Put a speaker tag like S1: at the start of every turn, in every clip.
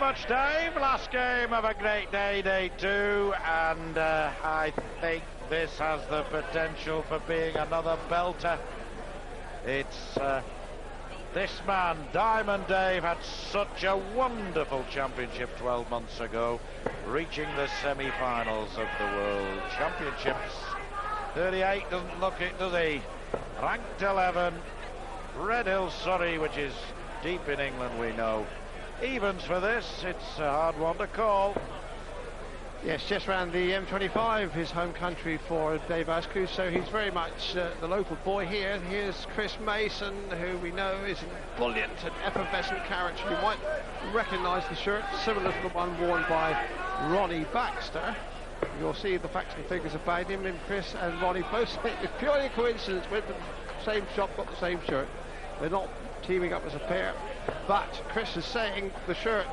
S1: much, Dave. Last game of a great day, day 2, and I think this has the potential for being another belter. It's this man, Diamond Dave, had such a wonderful championship 12 months ago, reaching the semi-finals of the World Championships. 38 doesn't look it, does he? Ranked 11, Red Hill, Surrey, which is deep in England, we know. Evens for this, it's a hard one to call.
S2: Yes, just round the M25, his home country for Dave Askew, so he's very much the local boy here. Here's Chris Mason, who we know is an ebullient and effervescent character. You might recognise the shirt, similar to the one worn by Ronnie Baxter. You'll see the facts and figures about him, and Chris and Ronnie both say it's purely a coincidence, with the same shop, got the same shirt. They're not teaming up as a pair, but Chris is saying the shirt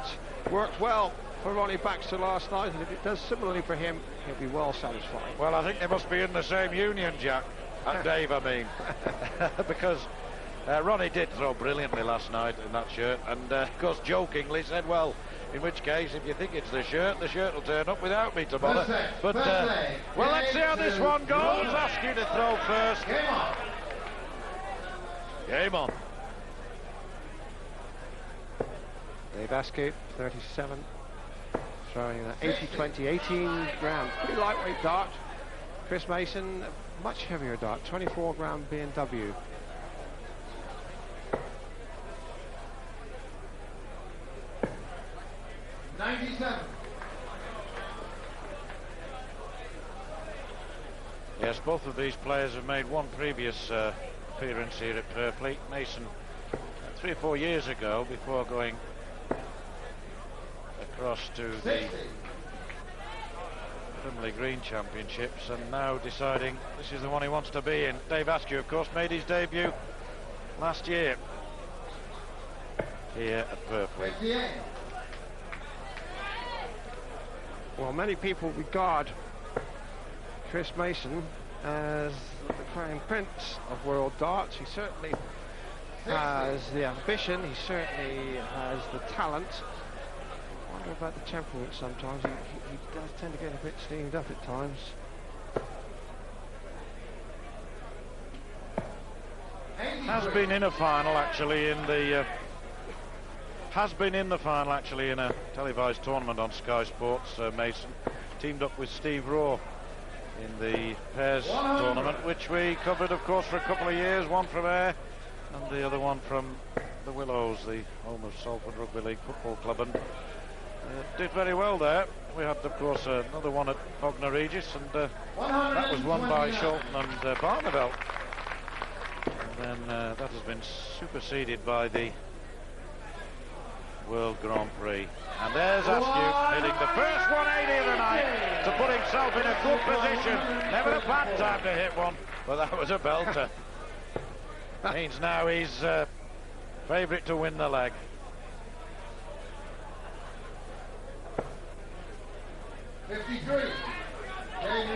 S2: worked well for Ronnie Baxter last night, and if it does similarly for him, he'll be well satisfied.
S1: Well, I think they must be in the same union, Jack. Dave, I mean. Because Ronnie did throw brilliantly last night in that shirt, and of course jokingly said, well, in which case, if you think it's the shirt will turn up without me tomorrow. But, well, let's see how this one goes. Askew to throw first.
S3: Game on.
S1: Game on.
S2: Dave Askew, 37. Throwing an 80-20, 18 gram, pretty lightweight dart. Chris Mason, much heavier dart, 24 gram B&W.
S1: Yes, both of these players have made one previous appearance here at Purfleet. Mason 3 or 4 years ago, before going across to the Frimley Green Championships, and now deciding this is the one he wants to be in. Dave Askew, of course, made his debut last year here at Purfleet.
S2: Well, many people regard Chris Mason as the crown prince of world darts. He certainly has the ambition, he certainly has the talent. I wonder about the temperament sometimes. He does tend to get a bit steamed up at times.
S1: Has been in a final actually in the in a televised tournament on Sky Sports. Mason teamed up with Steve Raw in the pairs tournament, which we covered, of course, for a couple of years. One from Ayr and the other one from the Willows, the home of Salford Rugby League Football Club, and did very well there. We had, of course, another one at Bognor Regis, and that was won by Shelton and Barneveld. And then that has been superseded by the World Grand Prix. And there's Askew hitting the first 180 of the night to put himself in a good position. Never a bad time to hit one, but that was a belter. Means now he's favourite to win the leg.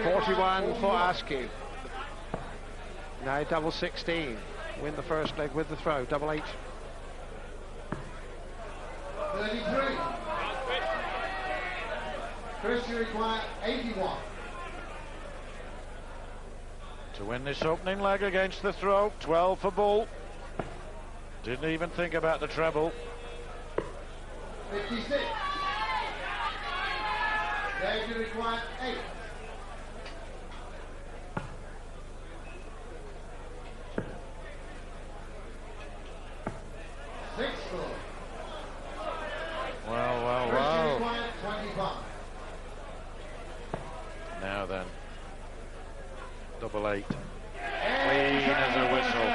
S2: 41 for Askew. Now double 16. Win the first leg with the throw. Double 8.
S3: 33. Chris, you require 81.
S1: To win this opening leg against the throw. 12 for Bull. Didn't even think about the treble.
S3: 56. Dave, you require 8.
S1: Well. Now then, double 8. Clean as a whistle.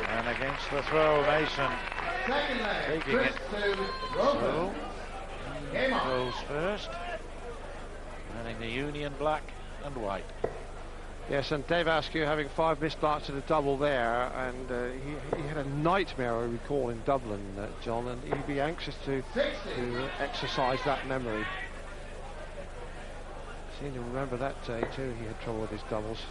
S1: And against the throw, Mason taking it. So, goes first. Running the Union black and white.
S2: Yes, and Dave Askew having 5 missed darts at a double there, and he had a nightmare, I recall, in Dublin, John, and he'd be anxious to exercise that memory. Seem to remember that day too. He had trouble with his doubles.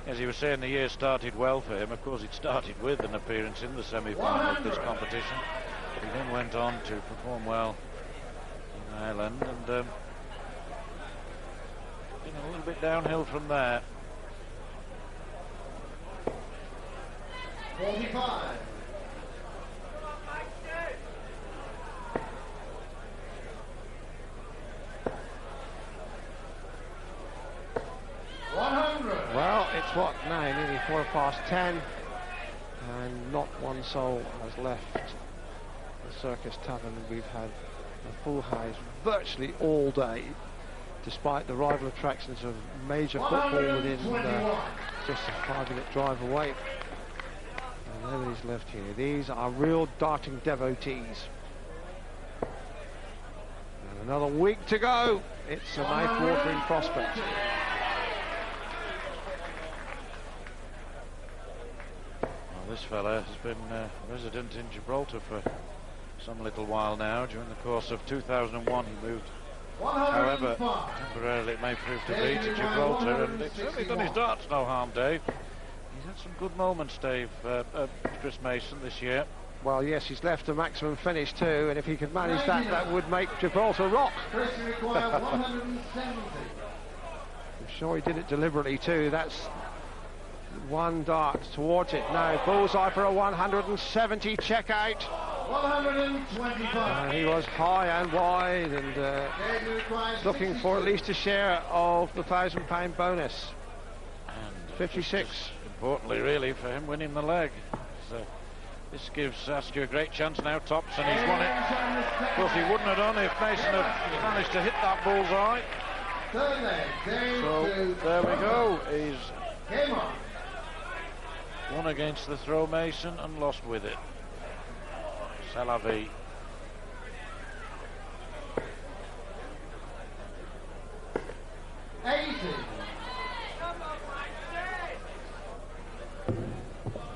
S1: As you were saying, the year started well for him. Of course, it started with an appearance in the semi-final of this competition. He then went on to perform well in Ireland, and been a little bit downhill from there.
S3: 45.
S2: Well, it's what now, nearly 10:15, and not one soul has left the Circus Tavern. We've had a full house virtually all day, despite the rival attractions of major football within just a 5-minute drive away. And nobody's left here. These are real darting devotees. And another week to go. It's a mouth-watering prospect.
S1: This fella has been resident in Gibraltar for some little while now. During the course of 2001 he moved, however temporarily it may prove to be, to Gibraltar, and it's certainly done his darts no harm, Dave. He's had some good moments, Dave, Chris Mason, this year.
S2: Well, yes, he's left a maximum finish too, and if he could manage that, that would make Gibraltar rock.
S3: Chris, you require 170.
S2: I'm sure he did it deliberately too. That's one dart towards it now. Bullseye for a 170 check out.
S3: 125.
S2: He was high and wide, and looking for at least a share of the £1,000 bonus.
S1: And
S2: 56.
S1: Importantly, really, for him winning the leg. So this gives Askew a great chance now, tops, and he's won it. Of course, he wouldn't have done if Mason had managed to hit that bullseye.
S3: Third leg,
S1: So there we go. He's
S3: Game on.
S1: won against the throw Mason and lost with it. C'est la vie.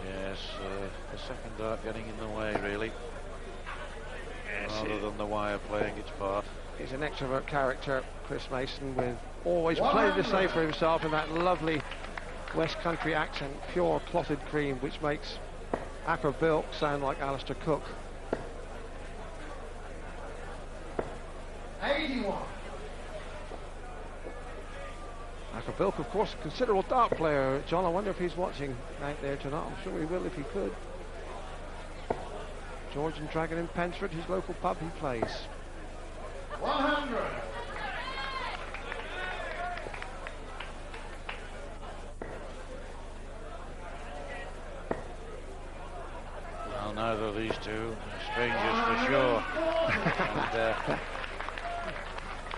S1: Yes, the second dart getting in the way, really.
S2: Yes,
S1: rather than the wire playing its part.
S2: He's an extrovert character, Chris Mason, with always plenty to say for himself in that lovely West Country accent, pure clotted cream, which makes Acker Bilk sound like Alistair Cook.
S3: 81.
S2: Acker Bilk, of course, a considerable dart player. John, I wonder if he's watching out there tonight. I'm sure he will if he could. Georgian Dragon in Pensford, his local pub, he plays.
S3: 100.
S1: Well, neither of these two are strangers for sure. And,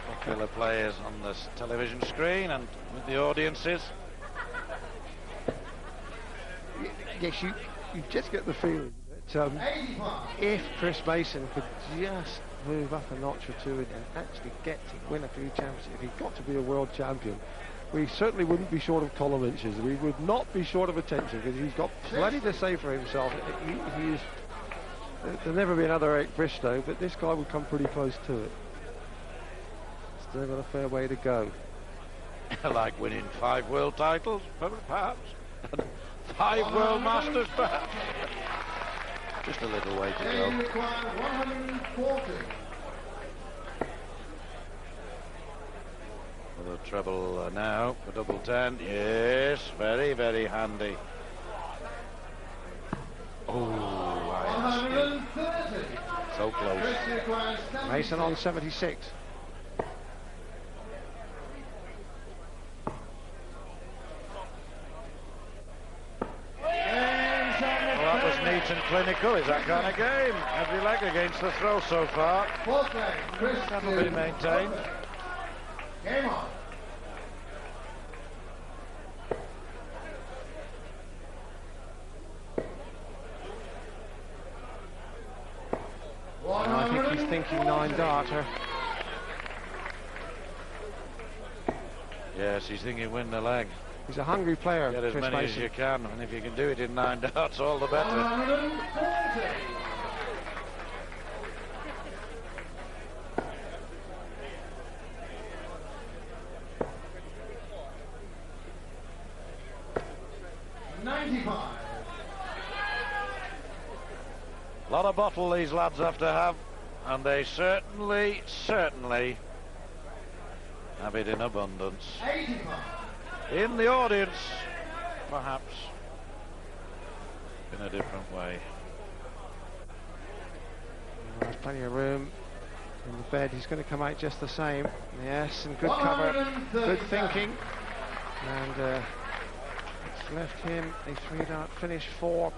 S1: popular players on the television screen and with the audiences.
S2: Yes, you just get the feeling that if Chris Mason could just move up a notch or two and actually get to win a few championships, if he got to be a world champion, we certainly wouldn't be short of column inches. We would not be short of attention, because he's got plenty to say for himself. There'll never be another Eric Bristow, but this guy would come pretty close to it. Still got a fair way to go.
S1: Like winning 5 world titles, perhaps. 5 world masters, perhaps. Just a little way to go.
S3: They require 140.
S1: For the treble now, for double 10. Yes, very, very handy. Oh,
S3: 130.
S1: so close.
S3: Chris requires 70.
S2: Mason on 76.
S1: Well, that was neat and clinical. Is that kind of game? Every leg against the throw so far.
S3: Fourth leg, Chris
S1: That'll be maintained.
S3: Game on.
S2: I think he's thinking 9 darter.
S1: Yes, he's thinking win the leg.
S2: He's a hungry player,
S1: Get as
S2: Chris
S1: many
S2: Mason.
S1: as you can, and if you can do it in 9 darts, all the better.
S3: 140.
S1: a bottle these lads have to have, and they certainly have it in abundance.
S3: 85.
S1: In the audience, perhaps, in a different way.
S2: There's plenty of room in the bed. He's going to come out just the same. Yes, and good cover, good thinking. And it's left him a 3-dart finish for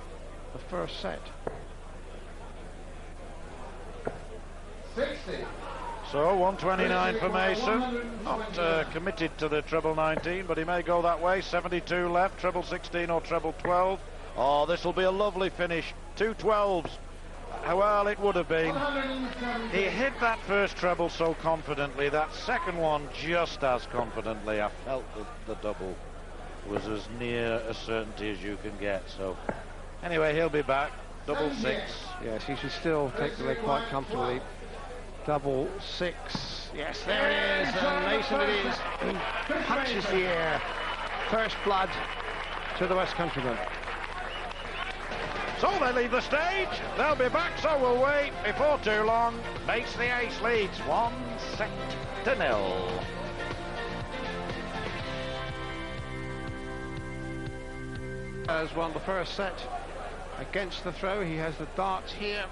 S2: the first set.
S3: 60.
S1: So 129 for Mason, not committed to the treble 19, but he may go that way. 72 left, treble 16 or treble 12. Oh, this will be a lovely finish. 2 12s. Well, it would have been. He hit that first treble so confidently, that second one just as confidently. I felt that the double was as near a certainty as you can get. So anyway, he'll be back. Double 6.
S2: Yes, he should still take the leg quite comfortably. Double 6. Yes, there it is. And Mason it is. He punches the air. First blood to the West Countryman.
S1: So they leave the stage. They'll be back, so we'll wait. Before too long, Mace the Ace leads 1-0.
S2: Has won the first set against the throw. He has the darts here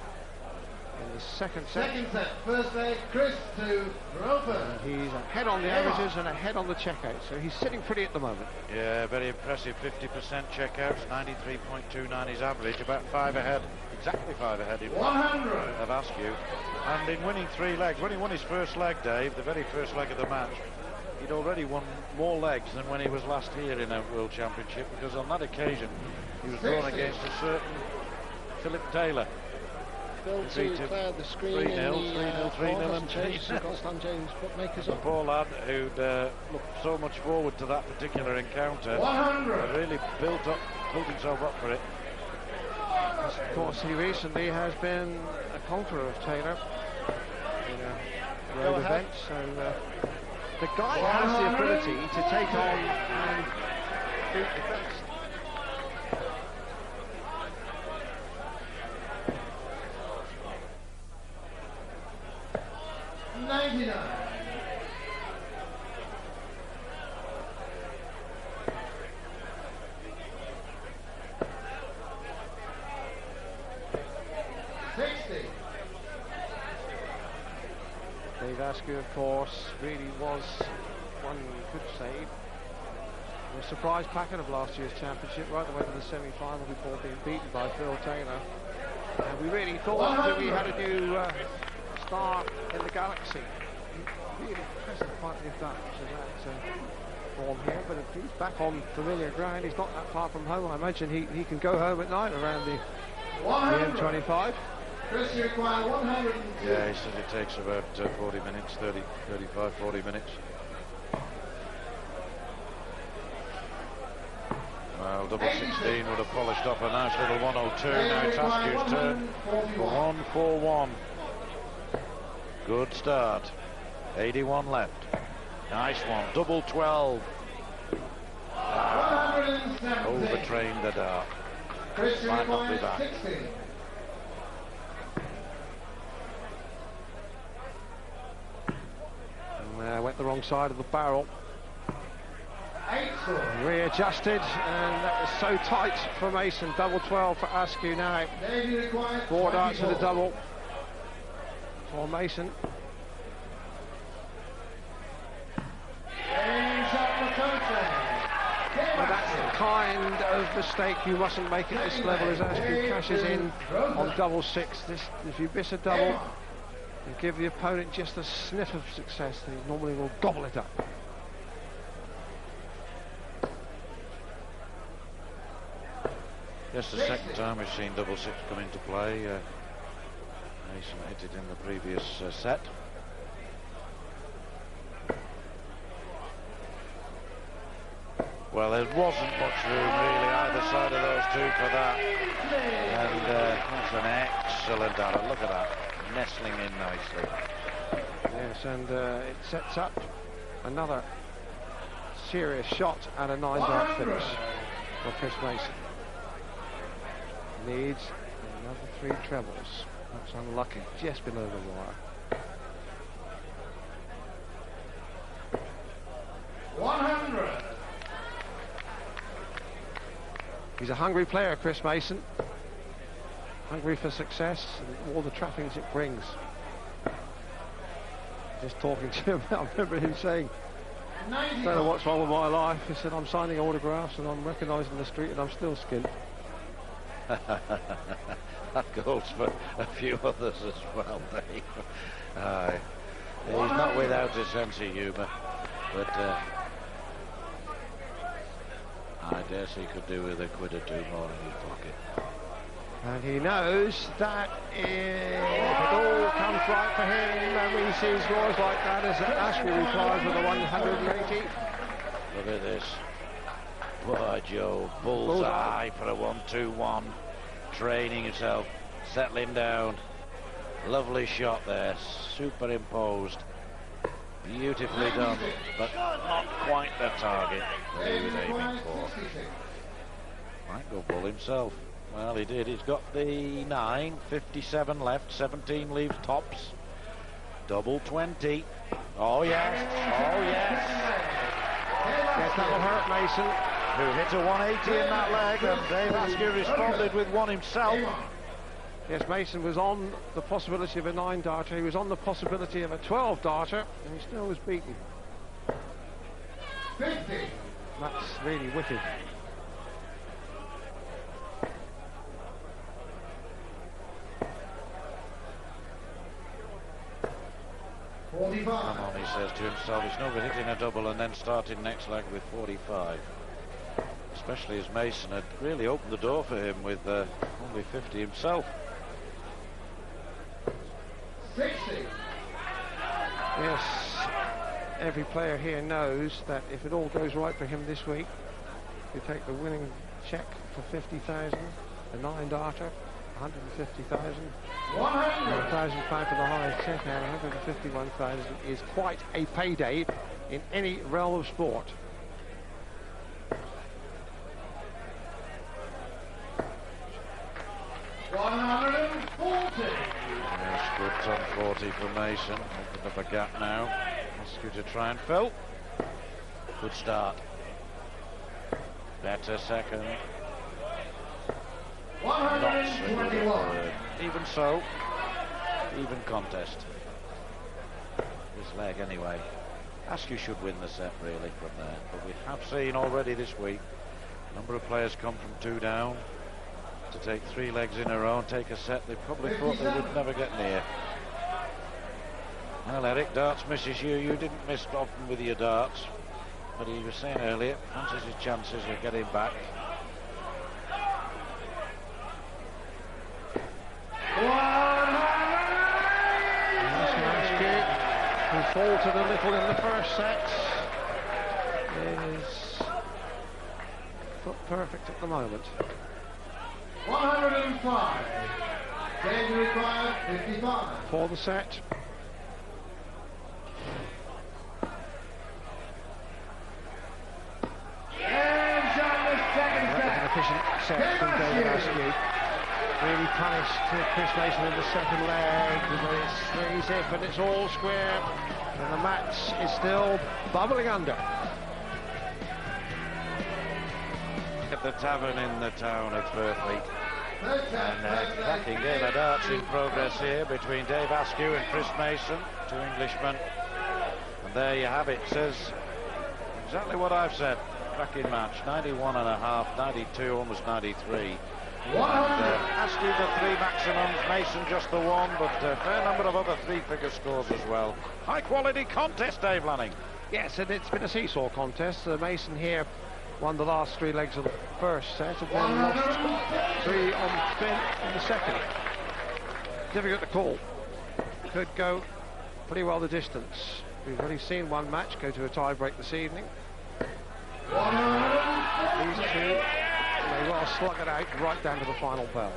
S2: in the second set.
S3: Second set, first leg, Chris to Roper.
S2: He's ahead on the averages and ahead on the checkout, so he's sitting pretty at the moment.
S1: Yeah, very impressive. 50% checkouts, 93.29 his average, about 5 ahead, exactly 5 ahead in
S3: 100.
S1: of Askew. And in winning 3 legs, when he won his first leg, Dave, the very first leg of the match, he'd already won more legs than when he was last here in a World Championship, because on that occasion he was drawn against a certain Philip Taylor.
S2: Bill to clear the screen
S1: 3-0, 3-0 and
S2: Constant James bookmakers
S1: the
S2: up.
S1: poor lad who'd looked so much forward to that particular encounter,
S3: 100.
S1: really built himself up for it.
S2: Of course, he recently has been a conqueror of Taylor in a road event, so the guy has the ability to take on and beat the best. Dave Askew, of course, really was, one could say, the surprise packet of last year's championship, right the way to the semi-final before being beaten by Phil Taylor. And we really thought that we had a new star in the galaxy. He really hasn't quite lived up to that form here, but if he's back on familiar ground, he's not that far from home. I imagine he can go home at night around the M25.
S3: Chris, you require 100.
S1: Yeah, he says it takes about 40 minutes, 35, 40 minutes. Well, double 16 would have polished off a nice little 102. Now it's Askew's turn for 1-4-1. Good start. 81 left. Nice one. Double 12. Overtrained the dart.
S3: Chris, you
S1: Might not be
S3: require
S1: back.
S3: 60.
S2: Went the wrong side of the barrel.
S3: 8 score.
S2: Readjusted, and that was so tight for Mason. Double 12 for Askew now.
S3: Dave, you require
S2: 4 darts to the
S3: 24.
S2: double for Mason.
S3: James up the country.
S2: But that's the kind of mistake you mustn't make at this level as Askew cashes in on double 6. If you miss a double and give the opponent just a sniff of success, then he normally will gobble it up.
S1: Yes, the second time we've seen double 6 come into play. Mason hit it in the previous set. Well, there wasn't much room really either side of those two for that. And that's an excellent arrow. Look at that, nestling in nicely.
S2: Yes, and it sets up another serious shot at a 9-dart finish for Chris Mason. Needs Another 3 trebles. That's unlucky, just below the wire.
S3: 100.
S2: He's a hungry player, Chris Mason. Hungry for success and all the trappings it brings. Just talking to him, I remember him saying, I don't know what's wrong with my life. He said, I'm signing autographs and I'm recognising the street and I'm still skint.
S1: That goes for a few others as well, Dave. Aye. He's not without a sense of humour, but I guess he could do with a quid or two more in his pocket.
S2: And he knows that if it all comes right for him and we see scores like that as Askew replies with a 180.
S1: Look at this. Poor Joe, bullseye for a 1-2-1. Training himself, settling down. Lovely shot there, superimposed. Beautifully done, but not quite the target that he was aiming for. Might go bull himself. Well, he did. He's got the 9, 57 left, 17 leaves tops. Double 20. Oh, yes. Oh, yes.
S2: Yes, that'll hurt Mason.
S1: Who hit a 180 in that leg, and Dave Askew responded with one himself.
S2: Yes, Mason was on the possibility of a 9-darter. He was on the possibility of a 12-darter, and he still was beaten.
S3: 50.
S2: That's really wicked.
S3: 45.
S1: Come on, he says to himself, he's no good hitting a double and then starting next leg with 45. Especially as Mason had really opened the door for him with only 50 himself.
S3: 60.
S2: Yes, every player here knows that if it all goes right for him this week, you take the winning check for 50,000, a 9-darter, 150,000, 1,000 pounds for the highest check out, 151,000 is quite a payday in any realm of sport.
S1: Yes, good ton 40 for Mason. Opened up a gap now. Askew to try and fill. Good start. Better second. Not so good at third. Even so, even contest. This leg anyway. Askew should win the set really from there. But we have seen already this week a number of players come from 2 down to take 3 legs in a row and take a set they probably thought they would never get near. Well, Eric, darts misses you. You didn't miss often with your darts, but he was saying earlier, fancies his chances of getting back.
S2: Askew, who faltered a little in the first set, is foot perfect at the moment.
S3: 105. Change required, 55.
S2: For the set.
S3: And shot the second
S2: That was an
S3: set.
S2: efficient set from David Askew. Really punished Chris Mason in the second leg. It's 3-zip and it's all square. And the match is still bubbling under.
S1: At the tavern in the town of Burfleet. And cracking game of darts in progress here between Dave Askew and Chris Mason, 2 Englishmen. And there you have it. Says exactly what I've said. Cracking match. 91.5, 92, almost 93. Askew the 3 maximums, Mason just the 1, but a fair number of other 3-figure scores as well. High quality contest, Dave Lanning.
S2: Yes, and it's been a seesaw contest. Mason here won the last 3 legs of the first set and then lost 3 on spin in the second. Difficult to call. Could go pretty well the distance. We've already seen one match go to a tie-break this evening. These 2 may well slug it out right down to the final bell.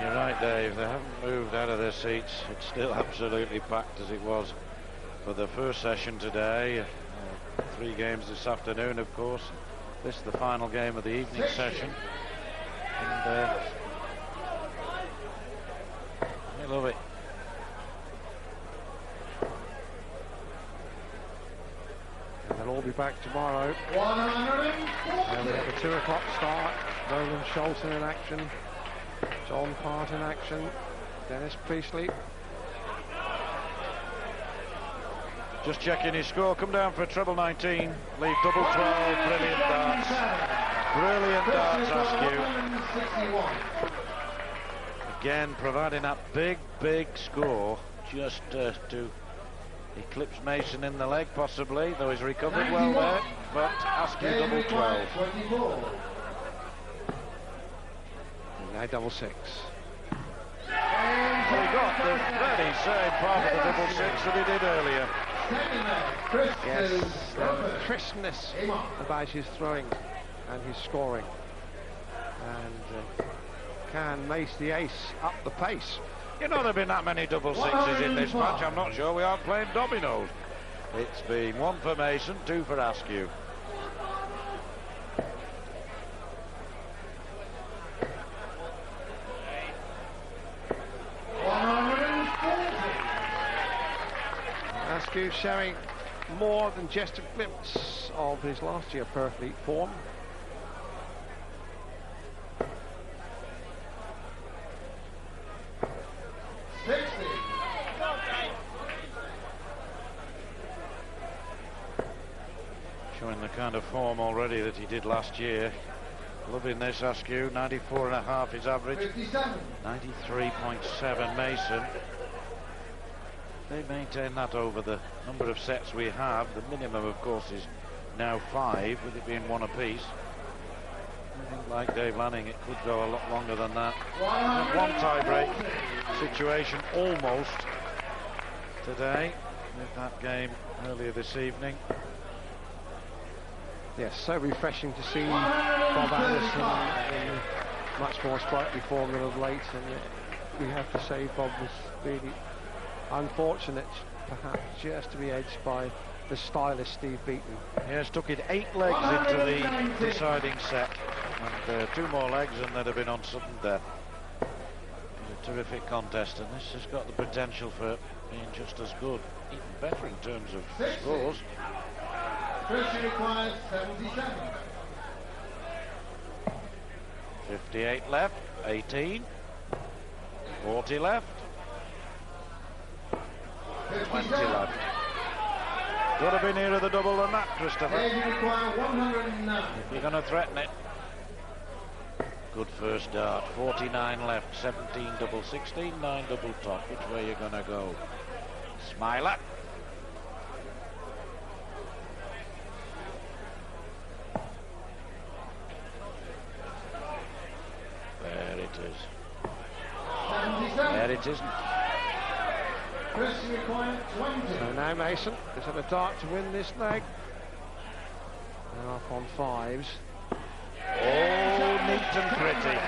S1: You're right, Dave. Dave. They haven't moved out of their seats. It's still absolutely packed as it was for the first session today. 3 games this afternoon, of course. This is the final game of the evening session. And I love it.
S2: And they'll all be back tomorrow.
S3: 140.
S2: And we have a 2 o'clock start. Roland Scholten in action. John Part in action. Dennis Priestley.
S1: Just checking his score. Come down for a treble 19. Leave double 12. Brilliant darts. Brilliant darts, Askew. Again, providing that big score just to eclipse Mason in the leg, possibly, though he's recovered well there. But Askew double 12.
S3: 24.
S2: Now double 6.
S1: Well, he got the very same part of the double 6 that he did earlier.
S2: Yes, crispness about his throwing and his scoring. And can Mace the ace up the pace?
S1: You know, there have been that many double 6s in this match. I'm not sure we aren't playing dominoes. It's been 1 for Mason, 2 for Askew.
S2: Askew showing more than just a glimpse of his last year Perth League form.
S1: Showing the kind of form already that he did last year. Loving this, Askew. 94.5 his average. 93.7 Mason. They maintain that over the number of sets we have. The minimum, of course, is now 5, with it being 1 apiece. I think, like Dave Lanning, it could go a lot longer than that. 1 tie-break situation almost today with that game earlier this evening.
S2: Yes, so refreshing to see Bob Anderson in much more sprightly form than of late, and we have to say Bob was really unfortunate, perhaps just to be edged by the stylish Steve Beaton.
S1: Yes, took it 8 legs into the deciding set, and 2 more legs and they'd have been on sudden death. It was a terrific contest, and this has got the potential for being just as good, even better in terms of scores.
S3: Christian requires 77.
S1: 58 left, 18, 40 left, 20 left. Could have been nearer the double than that, Christopher.
S3: They require 109.
S1: You're going to threaten it. Good first dart. 49 left, 17 double, 16, 9 double top. Which way are you going to go? Smiler. There it is.
S3: 77.
S1: There it isn't.
S3: Christian requires 20.
S2: So now Mason has had a dart to win this leg. Now up on 5s.
S1: Oh, neat and pretty.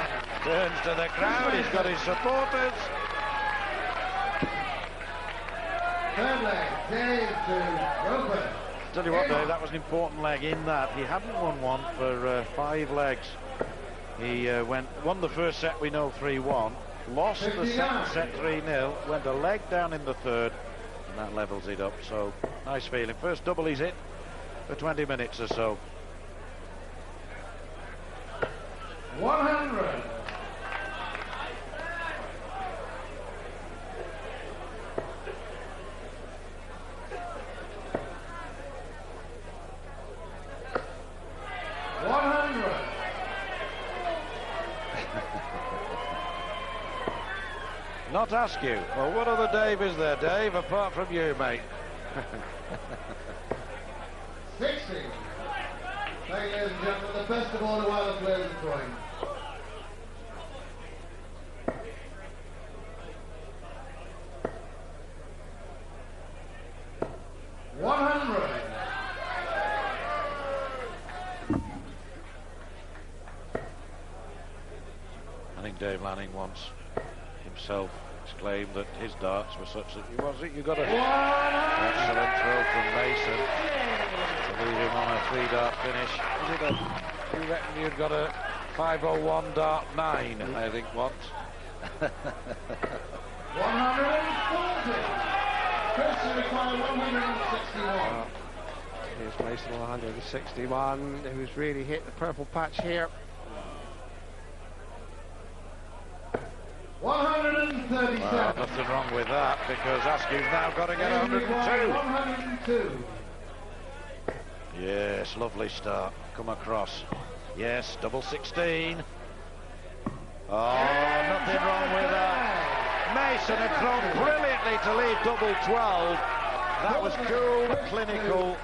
S1: Turns to the crowd. He's got his supporters.
S3: Third leg, Dave to Roper.
S1: Tell you what, Dave, that was an important leg in that he hadn't won one for 5 legs. He won the first set, we know, 3-1. Lost the second set 3-0, went a leg down in the third, and that levels it up. So nice feeling. First double he's hit for 20 minutes or so.
S3: 100.
S1: Not Askew. Well, what other Dave is there, Dave, apart from you, mate?
S3: 60. Ladies and gentlemen, the best of all the wild players are throwing.
S1: I think Dave Lanning wants himself exclaimed that his darts were such that you got a excellent throw from Mason to leave him on a 3-dart finish. You reckon you'd got a 501 dart 9, I think, once.
S3: 140. Chris required 161.
S2: Here's Mason on 161, who's really hit the purple patch here.
S3: 137.
S1: Well, nothing wrong with that, because Askew's now got to get 102.
S3: 102.
S1: Yes, lovely start. Come across. Yes, double 16. Oh, nothing wrong with that. Mason had thrown brilliantly to leave double 12. That was cool, clinical.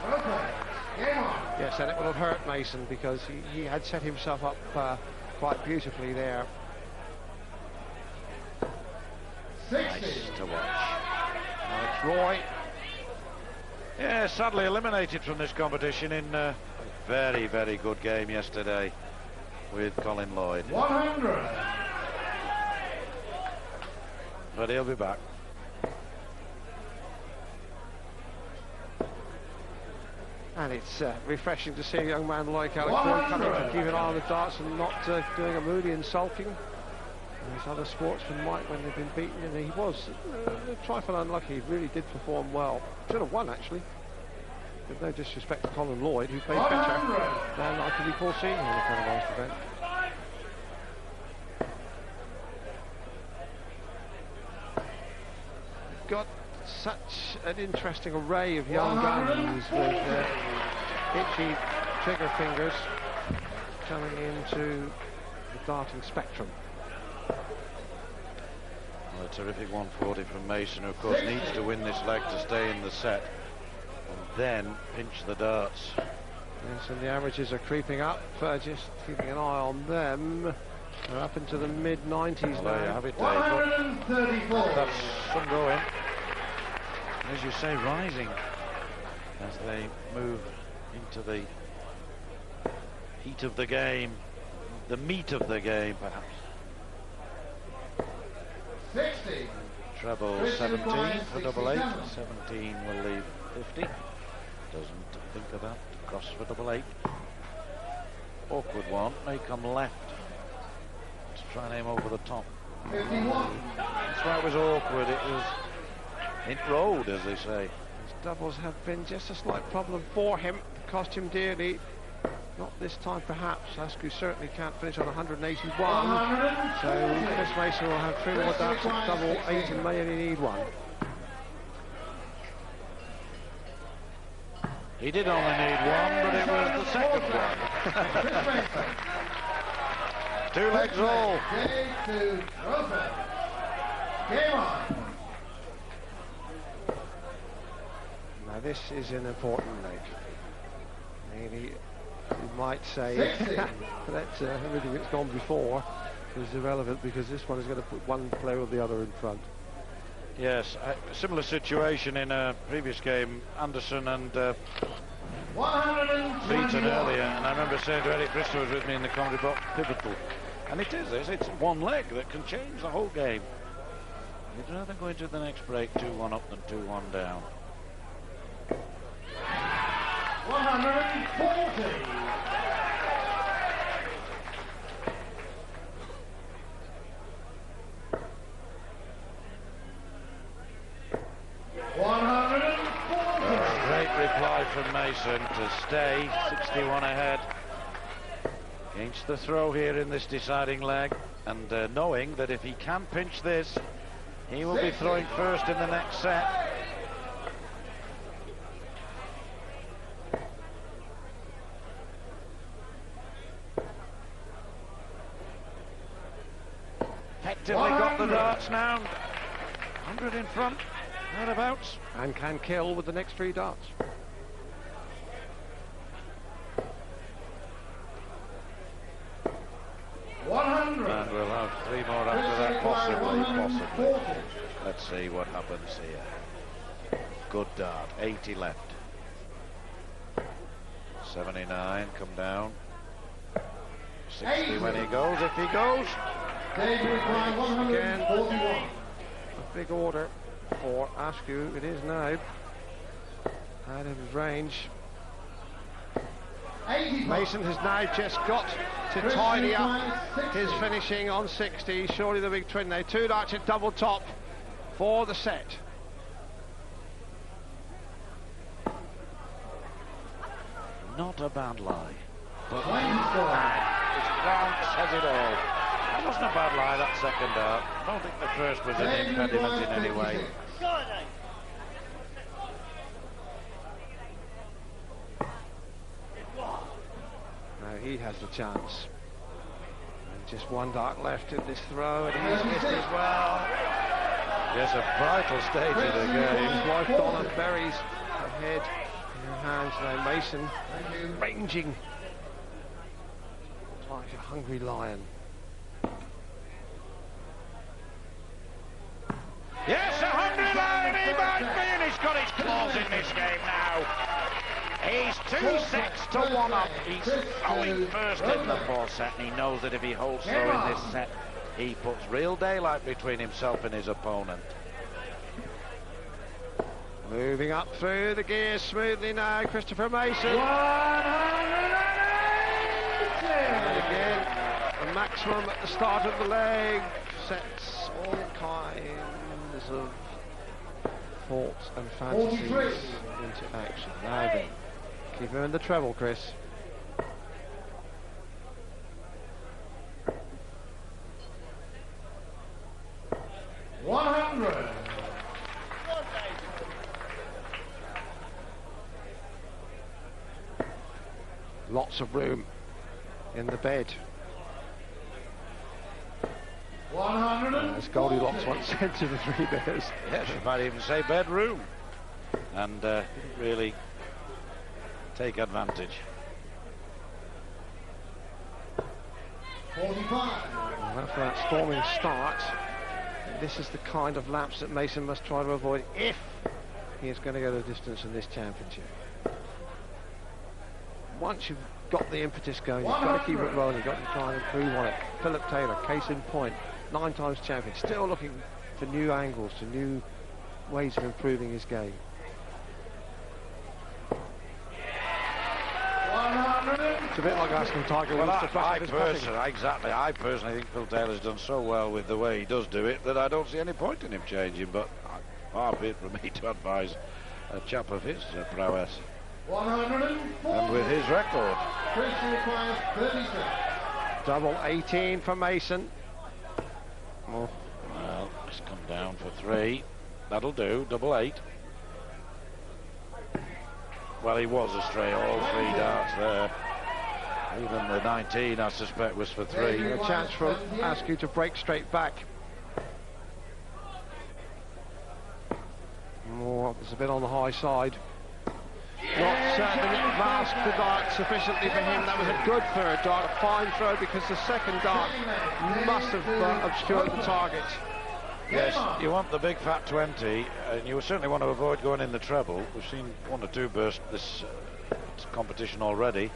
S2: Yes, and it would have hurt Mason because he had set himself up quite beautifully there.
S3: 60.
S1: Nice to watch.
S2: It's Roy.
S1: Yeah, sadly eliminated from this competition in a very, very good game yesterday with Colin Lloyd.
S3: 100.
S1: But he'll be back.
S2: And it's refreshing to see a young man like Alec Boyd coming to keep an eye on the darts and not doing a moody and sulking. As other sportsmen might when they've been beaten, and he was a trifle unlucky. He really did perform well. Should have won, actually. With no disrespect to Colin Lloyd, who played better than I could recall seeing on the televised event. Got such an interesting array of young guns with itchy trigger fingers coming into the darting spectrum.
S1: Well, a terrific 140 from Mason, who of course needs to win this leg to stay in the set and then pinch the darts.
S2: Yes, and the averages are creeping up, just keeping an eye on them. They're up into the mid-90s
S1: well,
S2: now.
S1: there you have it, Dave.
S3: 134.
S1: That's some going. As you say, rising as they move into the heat of the game, the meat of the game, perhaps.
S3: 60.
S1: Treble 17 for double 8. 17 will leave 50. Doesn't think of that. Cross for double 8. Awkward one. May come left to try and aim over the top.
S3: 51.
S1: That's why it was awkward. It was in road, as they say.
S2: His doubles have been just a slight problem for him, cost him dearly. Not this time, perhaps. Askew certainly can't finish on 181. So Chris Mason will have 3 more darts at double 8 and may only need 1.
S1: He did only need 1, but it was the second one. 2 legs all.
S3: Game on.
S2: Now this is an important leg. Maybe you might say that everything that's gone before is irrelevant because this one is going to put one player or the other in front.
S1: Yes, a similar situation in a previous game, Anderson and Beaton earlier, and I remember saying to Eric Bristow was with me in the commentary box, pivotal. And it is, it's one leg that can change the whole game. You'd rather go into the next break 2-1 up than 2-1 down.
S3: 140. 140.
S1: Great reply from Mason to stay 61 ahead against the throw here in this deciding leg, and knowing that if he can pinch this, he will be throwing first in the next set. Effectively got the darts now. 100 in front, thereabouts.
S2: And can kill with the next 3 darts.
S1: And we'll have 3 more after that, possibly. Let's see what happens here. Good dart, 80 left. 79, come down. 60 when he goes, if he goes.
S3: Dave required 141.
S2: A big order for Askew. It is now out of his range.
S3: 85.
S2: Mason has now just got to tidy up his finishing on 60. Surely the big twin there. 2 darts at double top for the set.
S1: Not a bad lie. But
S3: 24.
S1: his ground says it all. It wasn't a bad lie, that second dart. I don't think the first was an
S3: Dave
S1: impediment in
S3: required
S1: any way.
S3: 56.
S2: Now he has the chance. And just 1 dart left in this throw, and he's missed as well.
S1: Yes, a vital stage of the game.
S2: His wife Donna buries her head in her hands now. Mason
S3: Thank you.
S2: ranging like a hungry lion.
S1: Yes, a 100 line, he might be, and he's got his claws in this game now. He's 2 sets to 1 up. He's going first in the 4th set, and he knows that if he holds through in this set, he puts real daylight between himself and his opponent.
S2: Moving up through the gears smoothly now, Christopher Mason.
S3: 180.
S2: And again, a maximum at the start of the leg sets all kinds of thoughts and fantasies
S3: 43.
S2: into action. Now then, keep him in the treble, Chris.
S3: $100.
S2: Lots of room in the bed.
S3: 140.
S2: As Goldilocks once said to the 3 bears.
S1: Yes, you might even say bedroom. And really take advantage.
S3: 45.
S2: And after that storming start, this is the kind of lapse that Mason must try to avoid if he is going to go the distance in this championship. Once you've got the impetus going, you've got to keep it rolling, you've got to try and improve on it. Philip Taylor, case in point, 9 times champion, still looking for new angles, to new ways of improving his game.
S3: 100.
S2: It's a bit like asking Tiger
S1: Well,
S2: Woods to flush his putting.
S1: I personally think Phil Taylor's done so well with the way he does do it that I don't see any point in him changing, but far be it from me to advise a chap of his prowess.
S3: 140.
S1: And with his record.
S3: Chris requires 36.
S2: Double 18 for Mason. Oh,
S1: Well, just come down for 3. That'll do, double 8. Well, he was astray, all 3 darts there. Even the 19, I suspect, was for 3.
S2: a chance for Askew to break straight back. Oh, it's a bit on the high side. Not certain it masked the dart sufficiently for him. That was a good 3rd dart, a fine throw, because the 2nd dart must have obscured the target.
S1: Yes, you want the big fat 20, and you certainly want to avoid going in the treble. We've seen 1 or 2 burst this competition already.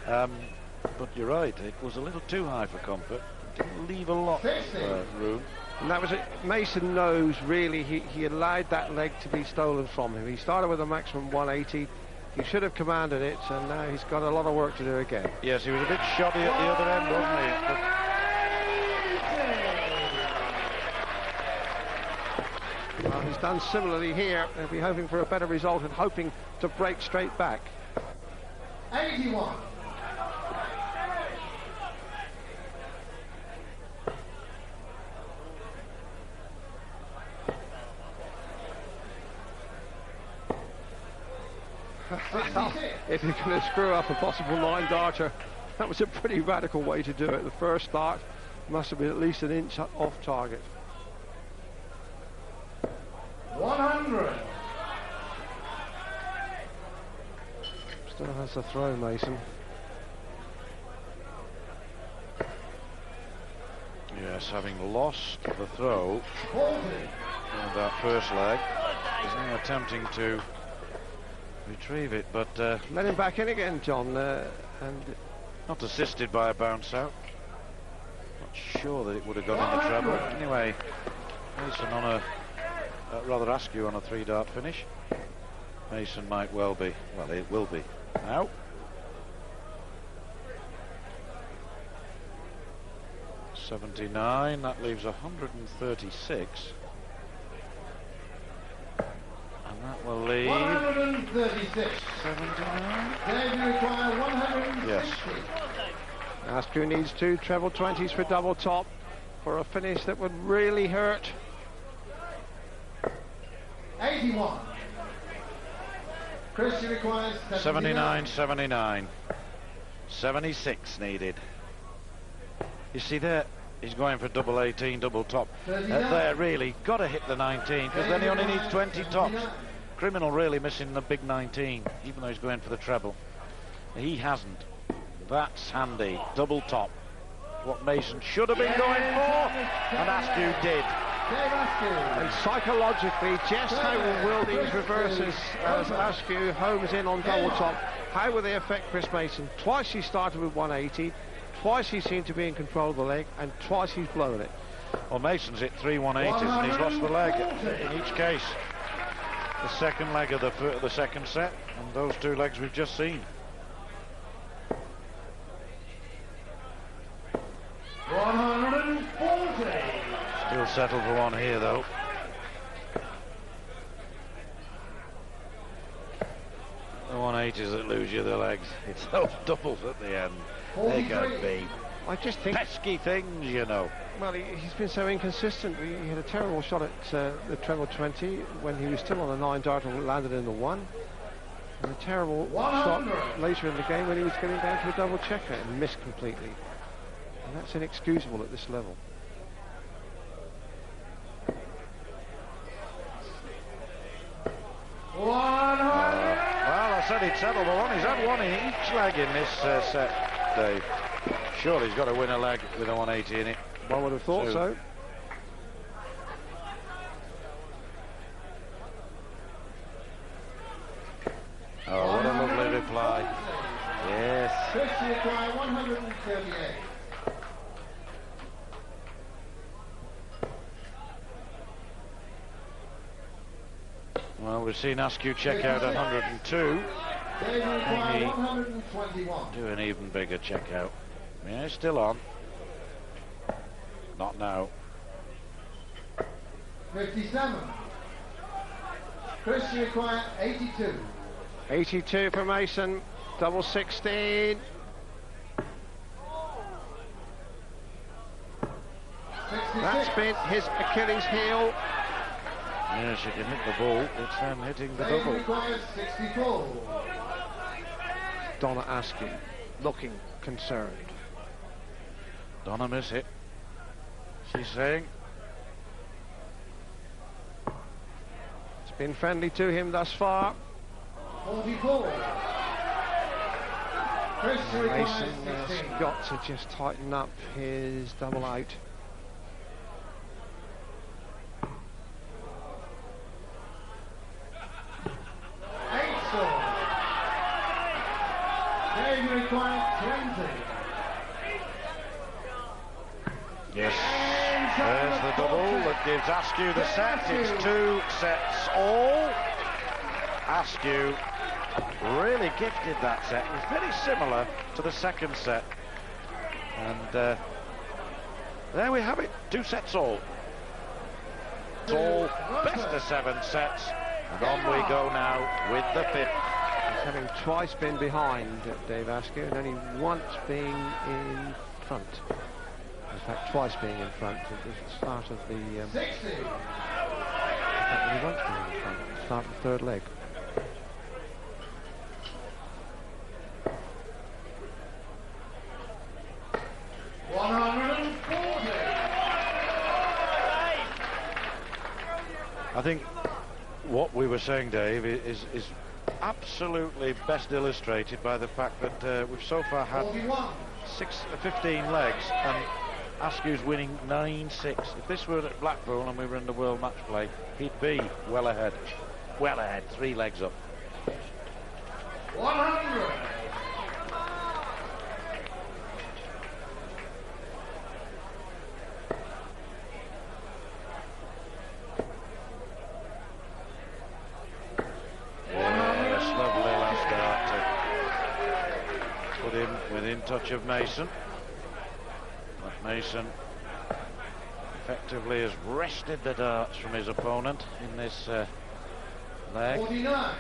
S1: But you're right, it was a little too high for comfort. Didn't leave a lot of room.
S2: And that was it. Mason knows, really, he allowed that leg to be stolen from him. He started with a maximum 180. He should have commanded it, and now he's got a lot of work to do again.
S1: Yes, he was a bit shoddy at the other end, wasn't he?
S2: Well, he's done similarly here. He'll be hoping for a better result and hoping to break straight back.
S3: 81.
S2: If you're going to screw up a possible 9-darter, that was a pretty radical way to do it. The first dart must have been at least an inch off target.
S3: 100.
S2: Still has the throw, Mason.
S1: Yes, having lost the throw
S3: 40.
S1: on that first leg, he's now attempting to retrieve it, but
S2: Let him back in again, John, and
S1: not assisted by a bounce out. Not sure that it would have gone in the treble. Anyway, Mason on a, rather Askew on a 3-dart finish. Mason might well be, well, it will be now. $79, that leaves 136. And that will leave
S3: 136.
S1: 79.
S3: Dave, you require 160.
S1: Yes.
S2: Askew needs 2 treble 20s for double top for a finish that would really hurt.
S3: 81. Chris, you requires
S1: 79, 79. 76 needed. You see there, he's going for double 18, double top. There, really, got to hit the 19, because then he only needs 20 tops. Criminal really missing the big 19, even though he's going for the treble. He hasn't. That's handy. Double top. What Mason should have been going for, and Askew did.
S2: And psychologically, just how will these reverses as Askew homes in on double top, how will they affect Chris Mason? Twice he started with 180, twice he seemed to be in control of the leg, and twice he's blown it.
S1: Well, Mason's hit 3 180s and he's lost the leg in each case. The second leg of the second set, and those 2 legs we've just seen.
S3: 140.
S1: Still settled for one here, though. The 180s that lose you the legs. It's those doubles at the end. They can be
S2: I just think,
S1: pesky things, you know.
S2: well, he's been so inconsistent. He had a terrible shot at the treble 20 when he was still on a 9-dart and landed in the 1. And a terrible
S3: 100.
S2: shot later in the game when he was getting down to a double checker and missed completely. And that's inexcusable at this level.
S1: Well, I said he'd settle the one. He's had one in each leg in this set, Dave. Surely he's got to win a leg with a 180 in it.
S2: One would have thought
S1: 2.
S2: so.
S1: Oh, what a lovely reply. Yes.
S3: Chris, you require 138.
S1: Well, we've seen Askew check out 102.
S3: Dave, you require
S1: Maybe
S3: 121.
S1: do an even bigger check out. Yeah, he's still on. Not now.
S3: 57. Chris, you require 82.
S2: 82 for Mason, double 16.
S3: 66.
S2: That's been his Achilles heel.
S1: Yes, you can hit the ball. It's then hitting the
S3: Dave
S1: double.
S3: requires 64.
S2: Donna Askew looking concerned.
S1: Donna miss hit. She's saying.
S2: It's been friendly to him thus far.
S3: 44. Chris, you require
S2: Mason has
S3: 16.
S2: got to just tighten up his double out.
S3: Dave, you require 20.
S1: Yes. There's the double that gives Askew the set. It's 2 sets all. Askew really gifted that set. It was very similar to the second set. And there we have it. 2 sets all. It's all best of 7 sets. And on we go now with the 5th.
S2: He's having twice been behind Dave Askew and only once being in front. In fact, twice being in front at the start of the...
S3: 60.
S2: in fact, only once being in front at the start of the 3rd leg.
S1: I think what we were saying, Dave, is absolutely best illustrated by the fact that we've so far had 15 legs and Askew's winning 9-6. If this were at Blackpool and we were in the World Match Play, he'd be well ahead. Well ahead, 3 legs up.
S3: 100.
S1: within touch of Mason. But Mason effectively has wrested the darts from his opponent in this leg.
S3: 49.
S1: I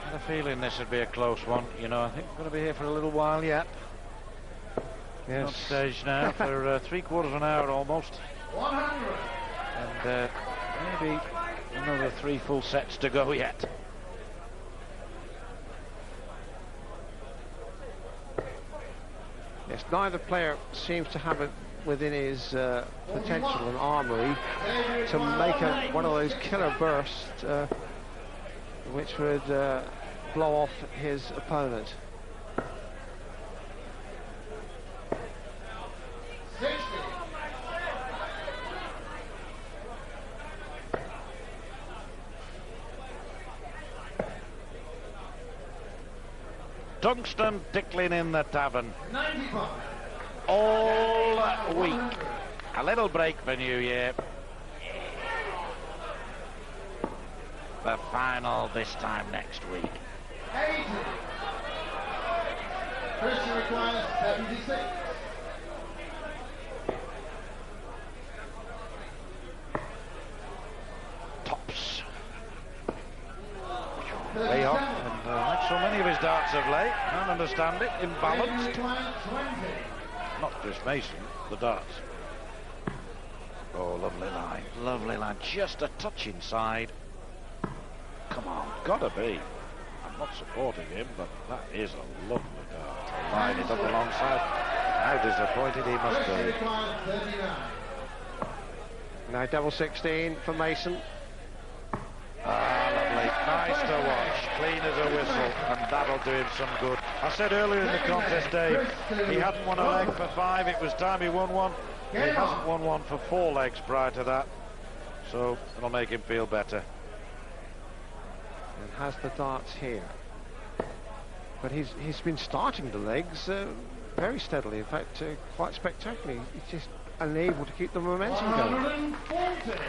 S1: had a feeling this would be a close one. You know, I think we're going to be here for a little while yet.
S2: Yes.
S1: On stage now for 3/4 of an hour almost.
S3: 100.
S1: And maybe another 3 full sets to go yet.
S2: Yes, neither player seems to have it within his potential and armoury to make one of those killer bursts which would blow off his opponent.
S3: 60.
S1: Tungsten tickling in the tavern
S3: 95.
S1: all week. A little break for New Year. The final this time next week.
S3: 80. Christian requires 76.
S1: Tops. Way off, and like so many of his darts of late, can't understand it, imbalanced.
S3: Requires 20.
S1: Not Chris Mason, the darts. Oh, lovely line, just a touch inside. Come on, gotta be. I'm not supporting him, but that is a lovely dart. To line it up alongside. How disappointed he must
S3: Christian
S1: be.
S3: requires 39.
S2: Now double 16 for Mason.
S1: Ah, lovely. Nice to watch. Clean as a whistle, and that'll do him some good. I said earlier in the contest, Dave, he hadn't won a leg for 5. It was time he won one. He hasn't won one for 4 legs prior to that, so it'll make him feel better.
S2: And has the darts here. But he's been starting the legs very steadily. In fact, quite spectacularly. He's just unable to keep the momentum going.
S3: 140.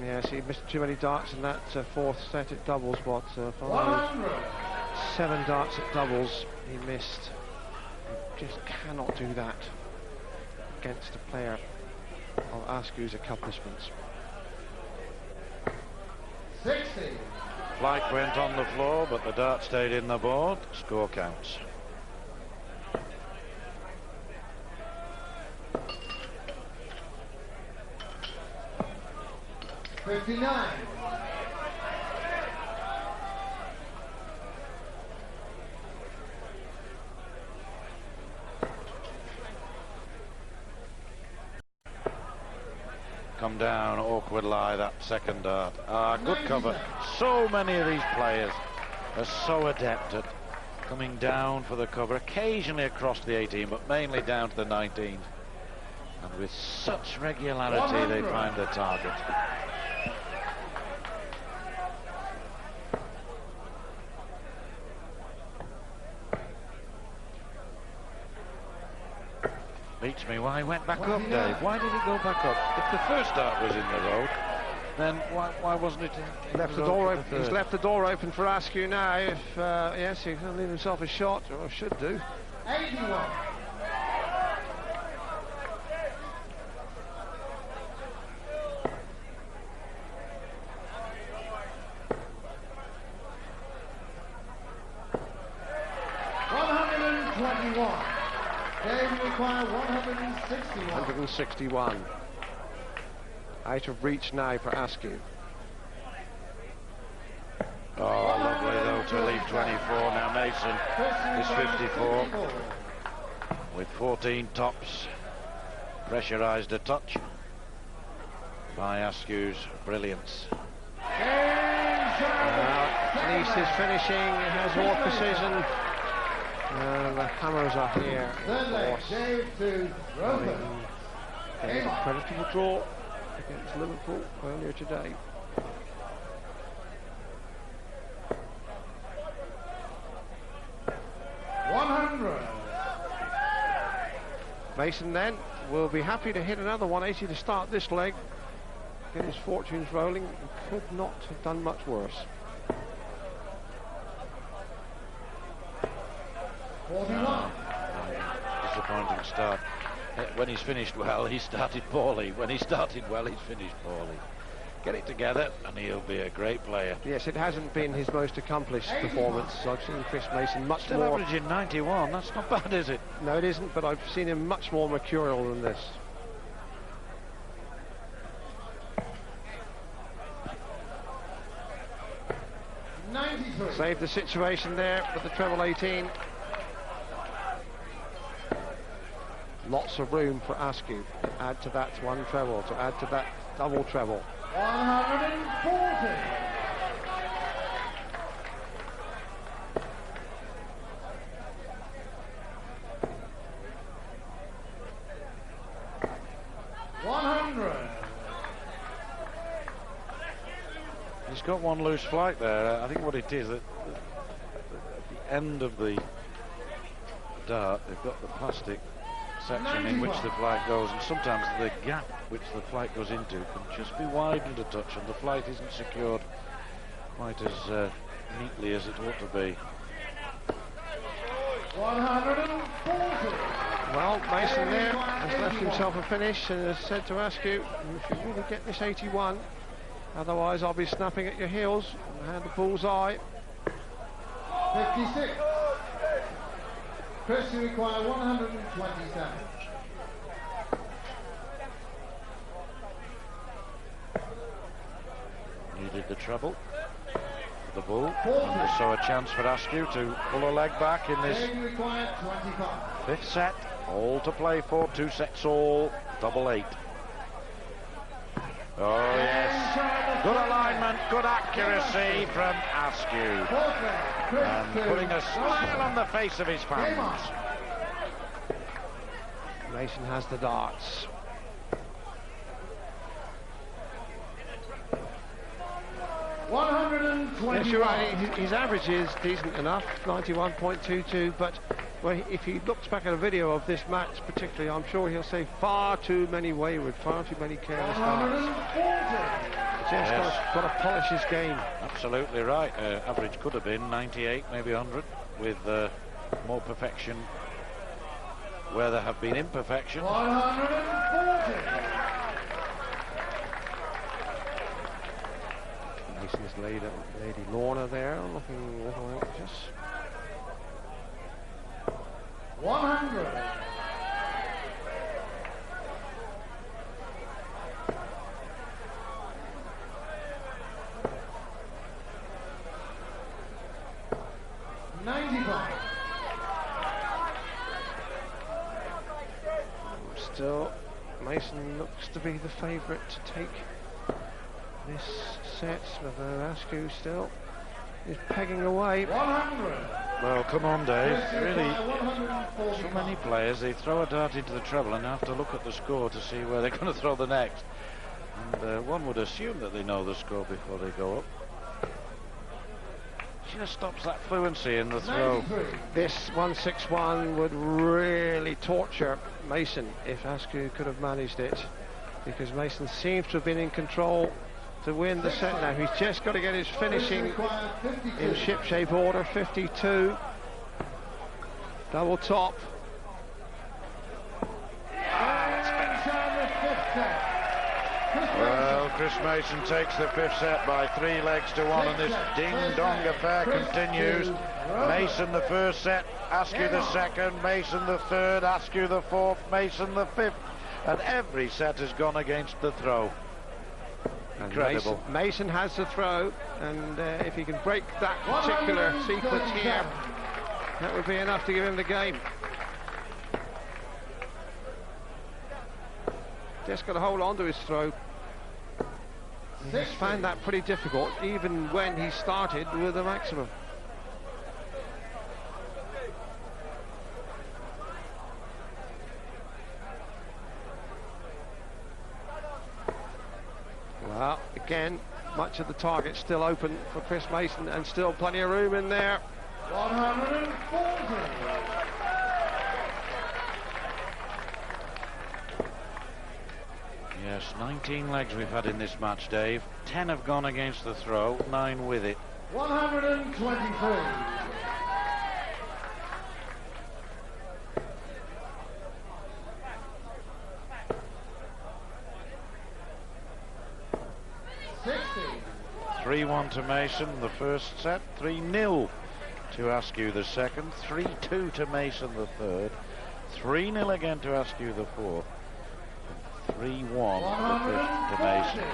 S2: Yes, he missed too many darts in that 4th set at doubles, but
S3: 100.
S2: 7 darts at doubles he missed. He just cannot do that against a player of Askew's accomplishments.
S3: 60.
S1: Flight went on the floor, but the dart stayed in the board. Score counts.
S3: $59.
S1: Come down, awkward lie, that second dart. Ah, good cover. So many of these players are so adept at coming down for the cover, occasionally across the 18, but mainly down to the 19. And with such regularity, they find the target. Beats me why he went back up, Dave. Why did he go back up? If the first dart was in the road, then why wasn't it in
S2: Left
S1: the
S2: the
S1: road
S2: door
S1: for
S2: open.
S1: the
S2: He's
S1: third?
S2: left the door open for Askew now. If yes, he can leave himself a shot, or should do.
S3: 81. Dave require 161.
S2: 161. Out of reach now for Askew.
S1: Oh, lovely though to leave 24. Now Mason is 54 with 14 tops. Pressurised a touch by Askew's brilliance.
S2: At least his finishing has more precision. The hammers are here.
S3: Third leg, Dave to Roper.
S2: Getting a creditable draw against Liverpool earlier today. Mason then will be happy to hit another 180 to start this leg. get his fortunes rolling. He could not have done much worse.
S3: 41.
S1: Disappointing start. When he's finished well, he started poorly. When he started well, he's finished poorly. Get it together and he'll be a great player.
S2: Yes, it hasn't been his most accomplished performance. I've seen Chris Mason much
S1: Still
S2: more...
S1: averaging 91, that's not bad, is it?
S2: No, it isn't, but I've seen him much more mercurial than this. Saved the situation there with the treble 18. Lots of room for Askew to add to that one treble, to add to that double treble.
S3: 140.
S1: He's got one loose flight there. I think what it is, at the end of the dart, they've got the plastic section in which the flight goes, and sometimes the gap which the flight goes into can just be widened a touch, and the flight isn't secured quite as neatly as it ought to be.
S3: 140.
S2: Well, Mason there has left himself a finish and has said to Askew, you should really get this 81, otherwise I'll be snapping at your heels. And had the bullseye.
S3: 56. Chris, you require 127.
S1: Needed the treble, the bull, and so a chance for Askew to pull a leg back in this
S3: You require 25.
S1: fifth set. All to play for, 2 sets all, double 8. Oh yes, good alignment, good accuracy from Askew, and putting a smile on the face of his fans.
S2: Mason has the darts. Yes, you're right. His average is decent enough, 91.22, but well, if he looks back at a video of this match particularly, I'm sure he'll say far too many wayward, far too many careless darts. Just got to polish his game.
S1: Absolutely right. Average could have been 98, maybe 100, with more perfection where there have been imperfections.
S3: 140.
S2: Mason's Lady Lorna there, looking a little anxious.
S3: 100.
S2: Still, Mason looks to be the favourite to take this set, whether Askew still is pegging away.
S3: 100.
S1: Well, come on, Dave. Really, so many players, they throw a dart into the treble and have to look at the score to see where they're going to throw the next. And one would assume that they know the score before they go up. Just stops that fluency in the throw.
S3: 93.
S2: This 161 would really torture Mason if Askew could have managed it, because Mason seems to have been in control to win the set now. He's just got to get his finishing in ship-shape order. 52. Double top.
S1: Well, Chris Mason takes the fifth set by 3 legs to 1, and this ding-dong affair continues. Mason the first set, Askew the second, Mason the third, Askew the fourth, Mason the fifth, and every set has gone against the throw. Incredible.
S2: Mason has the throw, and if he can break that particular sequence here, that would be enough to give him the game. Just got to hold on to his throw. He's found that pretty difficult, even when he started with a maximum. Well, again, much of the target still open for Chris Mason, and still plenty of room in there.
S3: 140.
S1: Yes, Yes, 19 legs we've had in this match, Dave. 10 have gone against the throw, 9 with it.
S3: 123. $60.
S1: 3-1 to Mason the first set, 3-0 to Askew the second, 3-2 to Mason the third, 3-0 again to Askew the fourth, and 3-1 to Mason.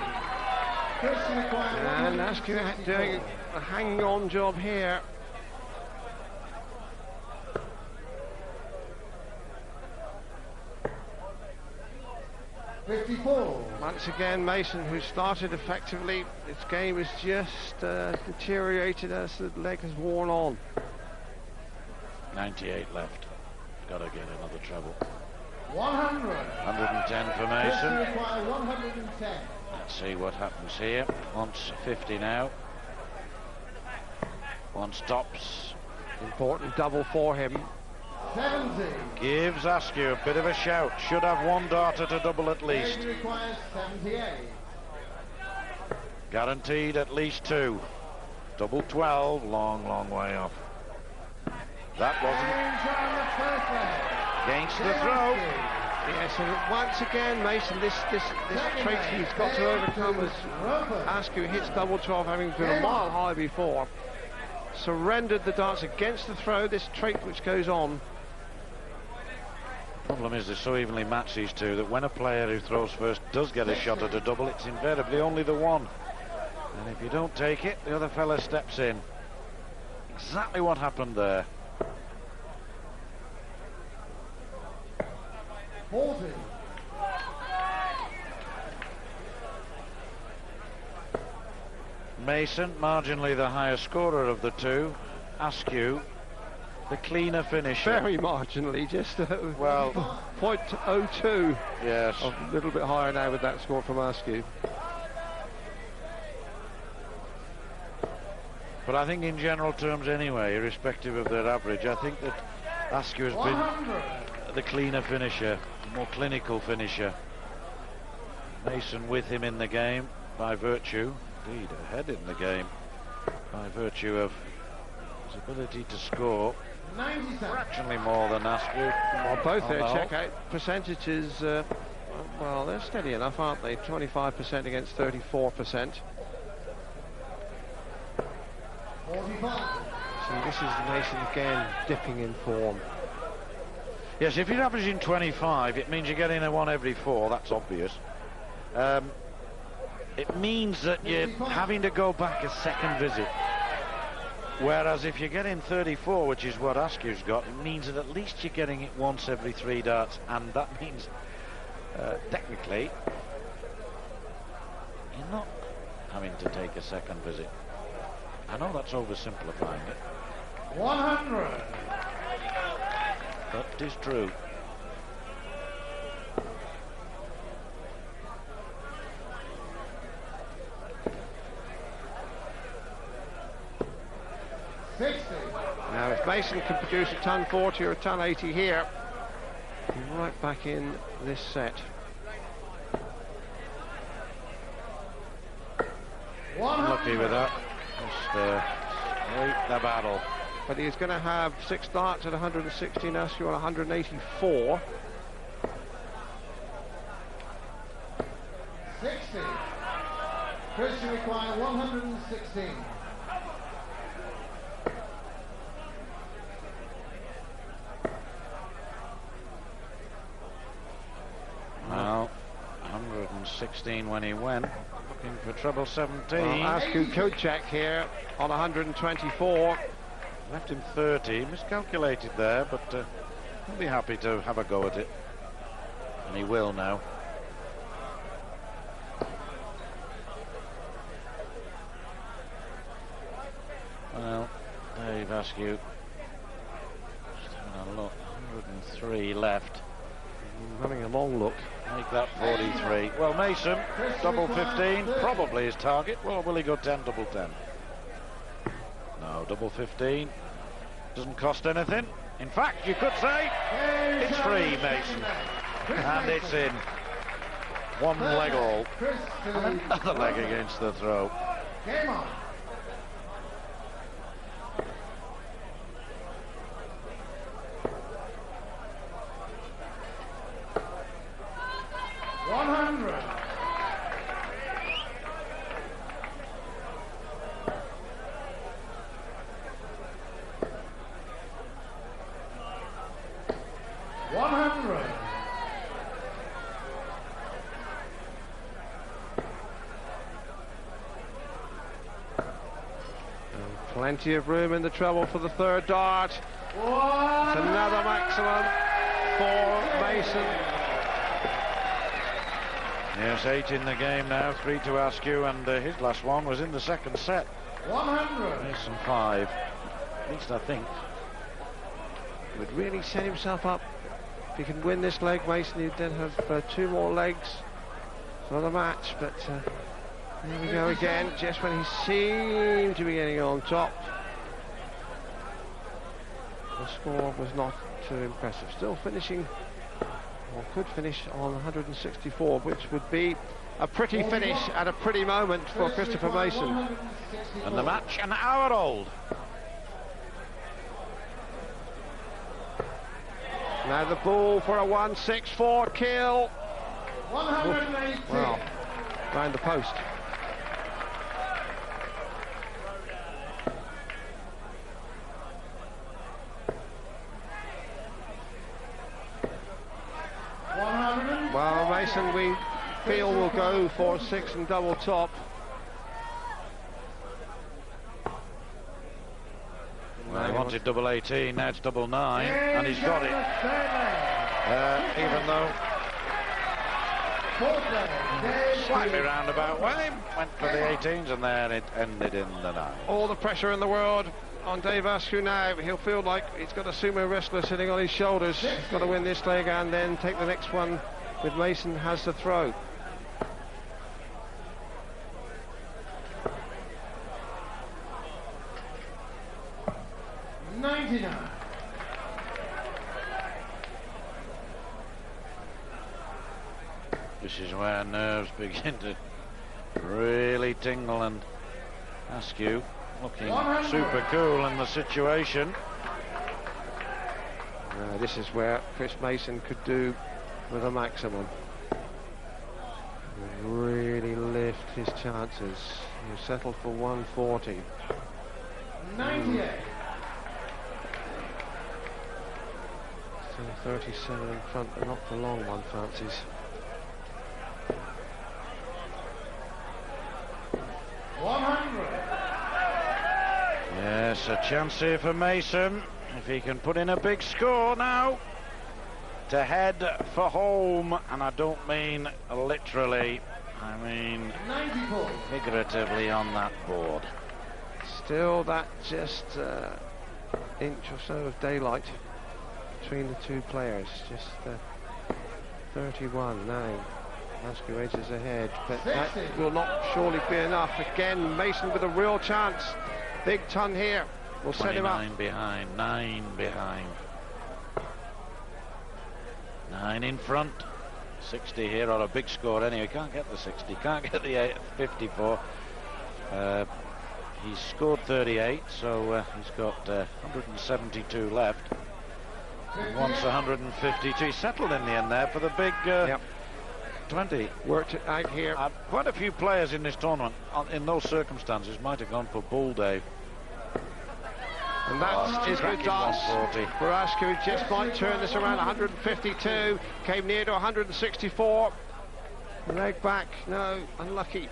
S2: And Askew doing a hanging on job here.
S3: $54.
S2: Once again, Mason, who started effectively, his game has just deteriorated as the leg has worn on.
S1: 98 left. Got to get another treble.
S3: 100.
S1: 110 for
S3: Mason.
S1: Mason.
S3: 110.
S1: Let's see what happens here. Wants 50 now. One stops.
S2: Important double for him.
S3: 70.
S1: Gives Askew a bit of a shout. Should have one darter to double at least.
S3: David requires 78.
S1: Guaranteed at least 2. Double 12, long, long way off. That wasn't against the throw.
S2: Yes, and once again, Mason, this trait he's got to overcome as Askew hits double 12, having been a mile high before. Surrendered the darts against the throw, this trait which goes on.
S1: Problem is they're so evenly matched, these two, that when a player who throws first does get a shot at a double, it's invariably only the one. And if you don't take it, the other fella steps in. Exactly what happened there.
S3: 40.
S1: Mason, marginally the higher scorer of the two. Askew, the cleaner finisher.
S2: Very marginally, just
S1: well,
S2: 0.02.
S1: Yes.
S2: A little bit higher now with that score from Askew.
S1: But I think in general terms anyway, irrespective of their average, I think that Askew has
S3: 100.
S1: been the cleaner finisher, more clinical finisher. Mason with him in the game by virtue, indeed ahead in the game, by virtue of his ability to score
S3: 97.
S1: fractionally more than Askew.
S2: Well, both their
S1: Oh, no.
S2: checkout percentages, well, they're steady enough, aren't they? 25% against 34%.
S3: 45.
S2: So this is Mason again dipping in form.
S1: Yes, if you're averaging 25, it means you're getting a 1 every 4, that's obvious. It means that you're having to go back a second visit. Whereas if you're getting 34, which is what Askew's got, it means that at least you're getting it once every 3 darts, and that means, technically, you're not having to take a second visit. I know that's oversimplifying it,
S3: 100.
S1: but it is true.
S2: Now, if Mason can produce a ton 40 or a ton 80 here, he's right back in this set.
S3: 100.
S1: Lucky with that. Just wait the battle.
S2: But he's going to have 6 darts at 116, Askew on 184.
S3: 60. Christian require 116.
S1: Well, 116 when he went. Looking for treble 17.
S2: Well, Askew could check here on 124.
S1: Left him 30. Miscalculated there, but he'll be happy to have a go at it. And he will now. Well, Dave Askew. Just having a look. 103 left.
S2: Having a long look.
S1: Make that 43. Well, Mason, double 15, probably his target. Well, will he go 10, double 10? No, double 15. Doesn't cost anything. In fact, you could say it's free, Mason. And it's in. One leg all.
S3: Chris to
S1: Another leg against the throat.
S3: Game on.
S2: Plenty of room in the treble for the third dart. It's another maximum for Mason.
S1: Yes, 8 in the game now, 3 to Askew, and his last one was in the second set.
S3: 100.
S1: Mason 5, at least I think.
S2: Would really set himself up. If he can win this leg, Mason, he'd then have 2 more legs for the match, but there we go again, just when he seemed to be getting on top. The score was not too impressive. Still finishing, or could finish on 164, which would be a pretty finish at a pretty moment for Christopher Mason.
S1: And the match an hour old.
S2: Now the ball for a 164 kill.
S3: 180.
S2: Well, round the post. Well, Mason, we feel will go for 6 and double top.
S1: Well, he wanted double 18, now it's double 9, and he's got it. Even though slightly roundabout way, went for the 18s, and then it ended in the 9.
S2: All the pressure in the world on Dave Askew now. He'll feel like he's got a sumo wrestler sitting on his shoulders. He's got to win this leg and then take the next one with Mason has the throw.
S1: This is where nerves begin to really tingle, and Askew looking super cool in the situation.
S2: This is where Chris Mason could do with a maximum. Really lift his chances. He settled for 140.
S3: 98.
S2: Still 37 in front, but not the long one, fancies.
S1: Yes, a chance here for Mason, if he can put in a big score now to head for home, and I don't mean literally, I mean figuratively on that board.
S2: Still that just inch or so of daylight between the two players, just 31 now. Askew edges ahead, but that will not surely be enough. Again, Mason with a real chance. Big ton here will set him up.
S1: 9 behind, 9 behind. 9 in front. 60 here, or a big score anyway. Can't get the 60, can't get the 54. He's scored 38, so he's got 172 left. He wants 152. He settled in the end there for the big 20.
S2: Worked it out here.
S1: Quite a few players in this tournament, in those circumstances, might have gone for bull, Dave.
S2: And that is good darts for Askew. Just might turn this around. 152, came near to 164. Leg back, no, unlucky.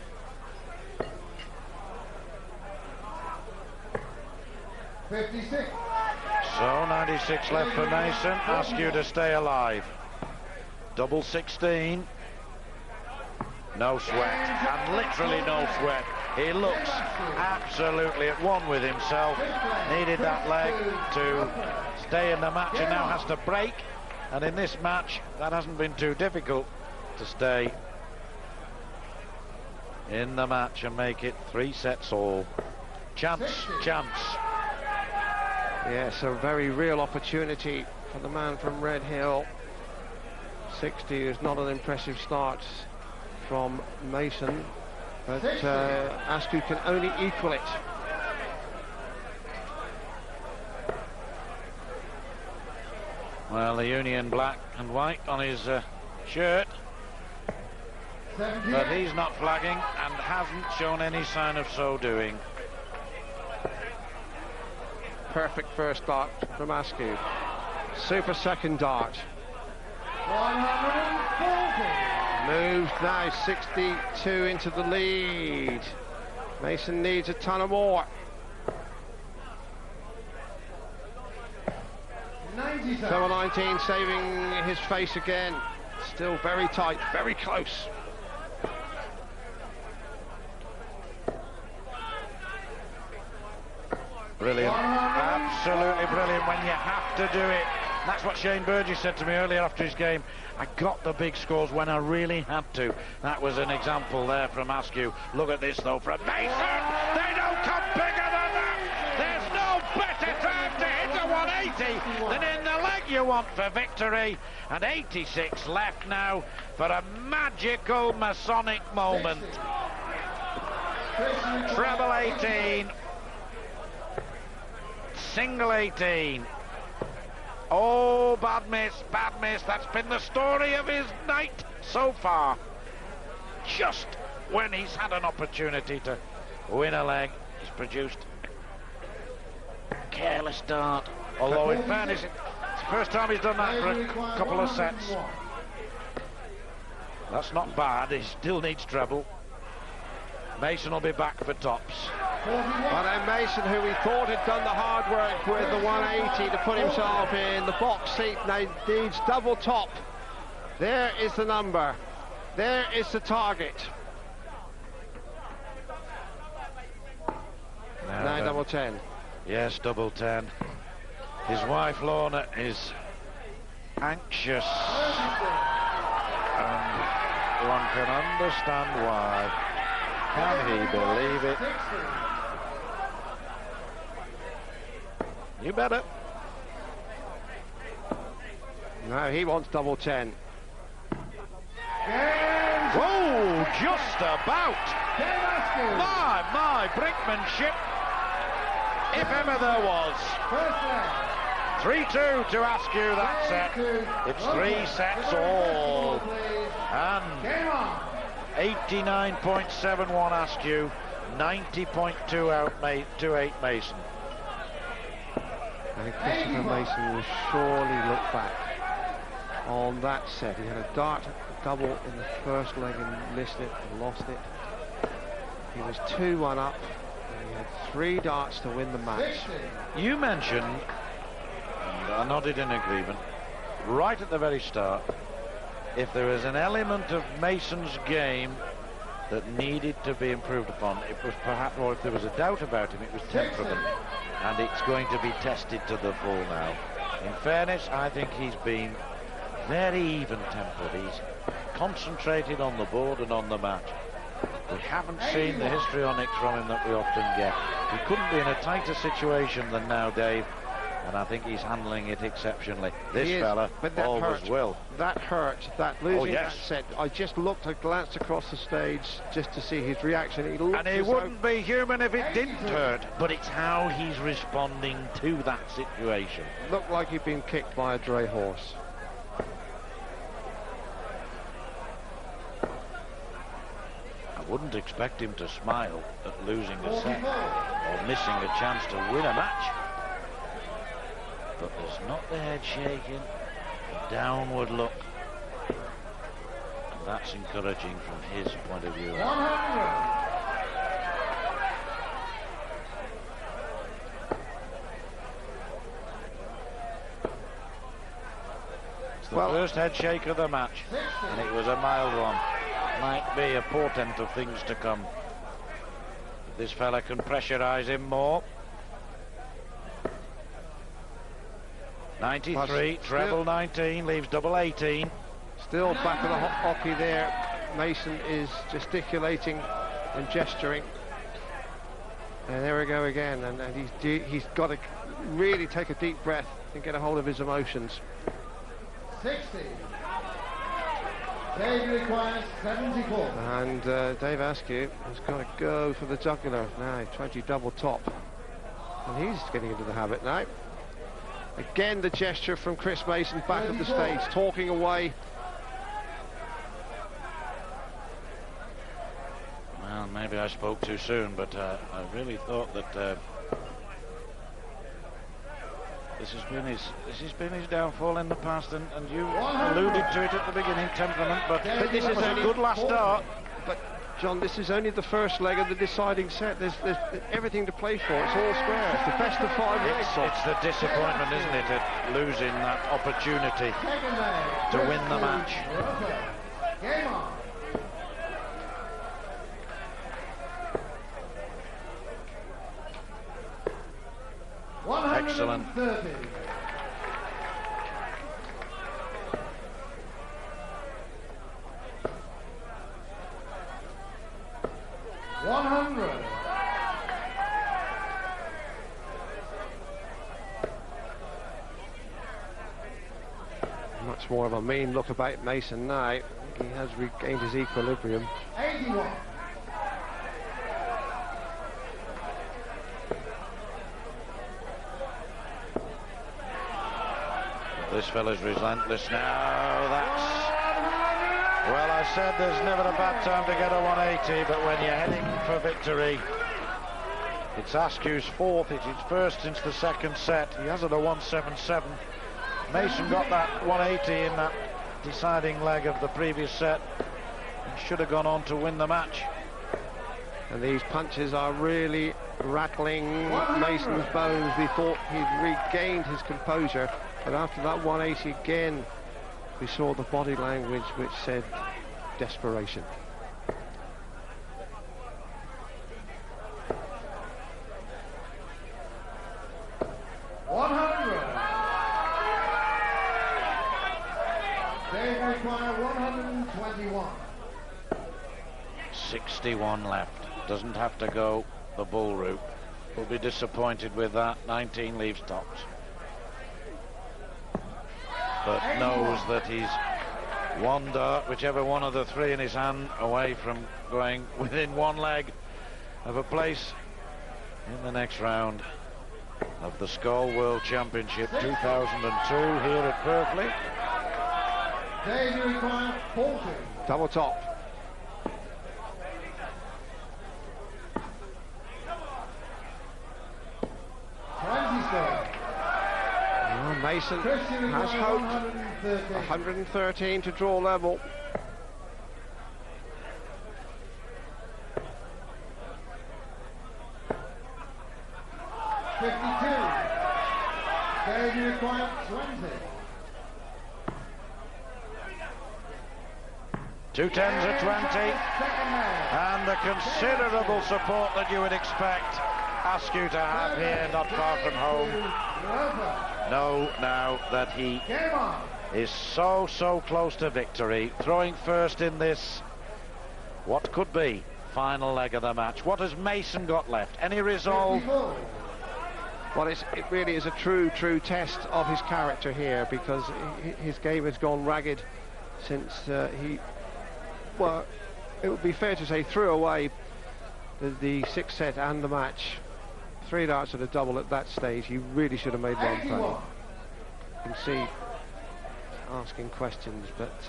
S1: So 96 left for Mason. Askew to stay alive. Double 16. No sweat, and literally no sweat. He looks absolutely at one with himself. Needed that leg to stay in the match, and now has to break. And in this match, that hasn't been too difficult to stay in the match and make it 3 sets all. Chance, chance.
S2: Yes, a very real opportunity for the man from Red Hill. 60 is not an impressive start from Mason, but Askew can only equal it.
S1: Well, the Union black and white on his shirt, but he's not flagging and hasn't shown any sign of so doing.
S2: Perfect first dart from Askew. Super second dart.
S3: 140.
S2: Moves now 62 into the lead. Mason needs a ton of more.
S3: 97.
S2: Treble 19 saving his face again. Still very tight, very close.
S1: Brilliant, absolutely brilliant when you have to do it. That's what Shane Burgess said to me earlier after his game. I got the big scores when I really had to. That was an example there from Askew. Look at this though from Mason. They don't come bigger than that. There's no better time to hit a 180 than in the leg you want for victory. And 86 left now for a magical Masonic moment. Treble 18. Single 18. Oh, bad miss, bad miss. That's been the story of his night so far. Just when he's had an opportunity to win a leg, he's produced a careless dart. Although in fairness, it's the first time he's done that for a couple of sets. That's not bad, he still needs treble. Mason will be back for tops.
S2: But then Mason, who we thought had done the hard work with the 180 to put himself in the box seat, now needs double top. There is the number. There is the target. Now double 10.
S1: Yes, double 10. His wife Lorna is anxious, and one can understand why. Can he believe it? You better.
S2: No, he wants double 10.
S1: Whoa, just about. My brinkmanship, if ever there was. 3-2 to Askew that set. It's 3 sets all. And 89.71 Askew, 90.28 Mason.
S2: I think Christopher Mason will surely look back on that set. He had a dart double in the first leg and missed it and lost it. He was 2-1 up and he had 3 darts to win the match.
S1: You mentioned, and I nodded in agreement, right at the very start, if there was an element of Mason's game that needed to be improved upon, it was perhaps, or if there was a doubt about him, it was temperament. And it's going to be tested to the full now. In fairness, I think he's been very even-tempered. He's concentrated on the board and on the match. We haven't seen the histrionics from him that we often get. He couldn't be in a tighter situation than now, Dave, and I think he's handling it exceptionally. This fella always will.
S2: That hurt, that losing that set. I just glanced across the stage just to see his reaction. He looked,
S1: and he wouldn't be human if it didn't hurt, but it's how he's responding to that situation.
S2: Looked like he'd been kicked by a dray horse.
S1: I wouldn't expect him to smile at losing a set or missing a chance to win a match. But there's not the head shaking, the downward look, and that's encouraging from his point of view.
S3: 100.
S1: It's the first head shake of the match, and it was a mild one. Might be a portent of things to come. This fella can pressurise him more. 93, treble 19, leaves double 18.
S2: Still back of the hockey there. Mason is gesticulating and gesturing. And there we go again. And he's got to really take a deep breath and get a hold of his emotions.
S3: 60. Dave requires 74.
S2: And Dave Askew has got to go for the jugular now, 20 double top. And he's getting into the habit now. Again, the gesture from Chris Mason back of the stage, talking away.
S1: Well, maybe I spoke too soon, but I really thought that this has been his downfall in the past, and you alluded to it at the beginning, temperament. But this is a good last start.
S2: But John, this is only the first leg of the deciding set. There's everything to play for. It's all square. It's the best of 5 legs.
S1: It's the disappointment, isn't it, at losing that opportunity to win the match.
S3: Game on.
S1: Excellent.
S3: 130.
S2: Much more of a mean look about Mason now. He has regained his equilibrium.
S3: 81.
S1: This fella's relentless now. Well, I said there's never a bad time to get a 180, but when you're heading for victory, it's Askew's fourth. It's his first since the second set. He has it a 177. Mason got that 180 in that deciding leg of the previous set. He should have gone on to win the match.
S2: And these punches are really rattling Mason's bones. We thought he'd regained his composure, but after that 180 again, we saw the body language which said desperation.
S3: They require 121.
S1: 61 left. Doesn't have to go the bull route. Will be disappointed with that. 19 leaves tops. But knows that he's one dart, whichever one of the three in his hand, away from going within one leg of a place in the next round of the Skull World Championship 2002 here at Berkeley.
S3: They require 40.
S2: Double top. Mason has hope. 113 to draw level.
S3: They require 20.
S1: 2 10s are 20, and the considerable support that you would expect Askew to have here, not far from home. Know now that he is so close to victory, throwing first in this what could be final leg of the match. What has Mason got left? Any resolve?
S2: Well, it really is a true test of his character here, because his game has gone ragged since well, it would be fair to say, threw away the sixth set and the match. 3 darts at a double at that stage. He really should have made one play. You can see asking questions, but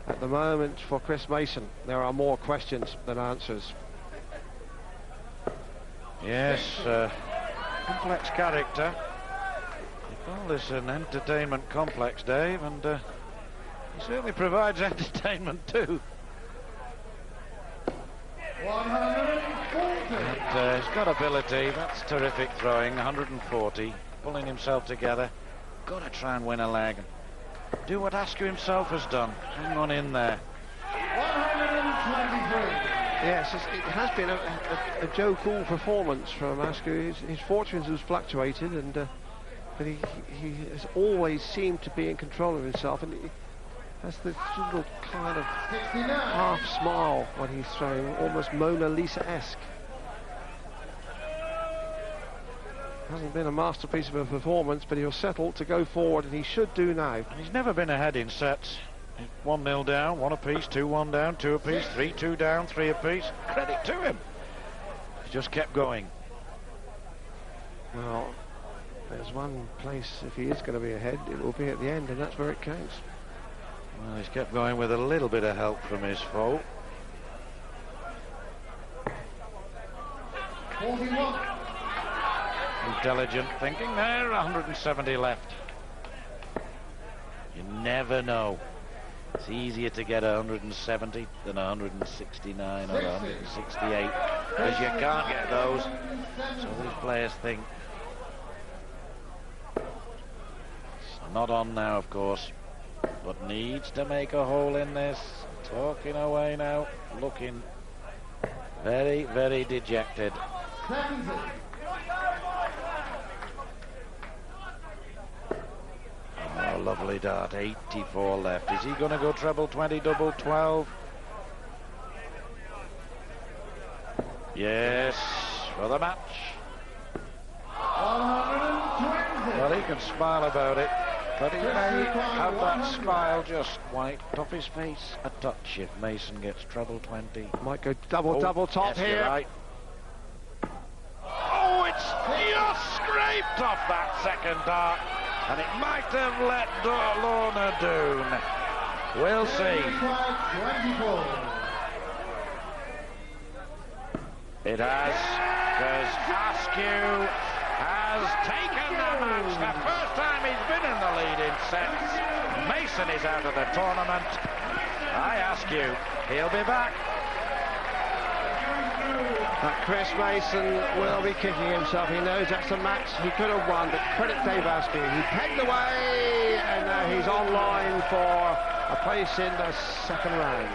S2: at the moment for Chris Mason, there are more questions than answers.
S1: Yes, complex character. You call this an entertainment complex, Dave, and he certainly provides entertainment too.
S3: 140.
S1: He's got ability. That's terrific throwing. 140, pulling himself together. Got to try and win a leg. Do what Askew himself has done. Hang on in there.
S3: 123.
S2: Yes, it has been a Joe Cool performance from Askew. His fortunes has fluctuated, and but he has always seemed to be in control of himself, and he has this little kind of
S3: 69.
S2: half smile when he's throwing, almost Mona Lisa-esque. Hasn't been a masterpiece of a performance, but he'll settle to go forward, and he should do now.
S1: He's never been ahead in sets 1-0 down, 1 apiece, 2-1 down, 2 apiece, 3-2 down, 3 apiece. Credit to him. He just kept going.
S2: Well, there's one place, if he is going to be ahead, it will be at the end, and that's where it counts.
S1: Well, he's kept going with a little bit of help from his foe.
S3: 41.
S1: Intelligent thinking there, 170 left. You never know. It's easier to get 170 than 169 or 168, because you can't get those. So these players think. It's not on now, of course, but needs to make a hole in this. Talking away now, looking very, very dejected. Oh, lovely dart, 84 left. Is he going to go treble 20, double 12? Yes, for the match.
S3: 120.
S1: Well, he can smile about it, but he may have that smile just wiped off his face a touch if Mason gets treble 20.
S2: Might go double top
S1: yes,
S2: here.
S1: You're right. Oh, it's just scraped off that second dart, and it might have let Lorna Doon. We'll see.
S3: 24.
S1: It has, because Askew has taken the match. The first time he's been in the lead in sets. Mason is out of the tournament. I ask you, he'll be back.
S2: But Chris Mason will be kicking himself. He knows that's a match he could have won, but credit Dave Askew. He pegged away, and now he's online for a place in the second round.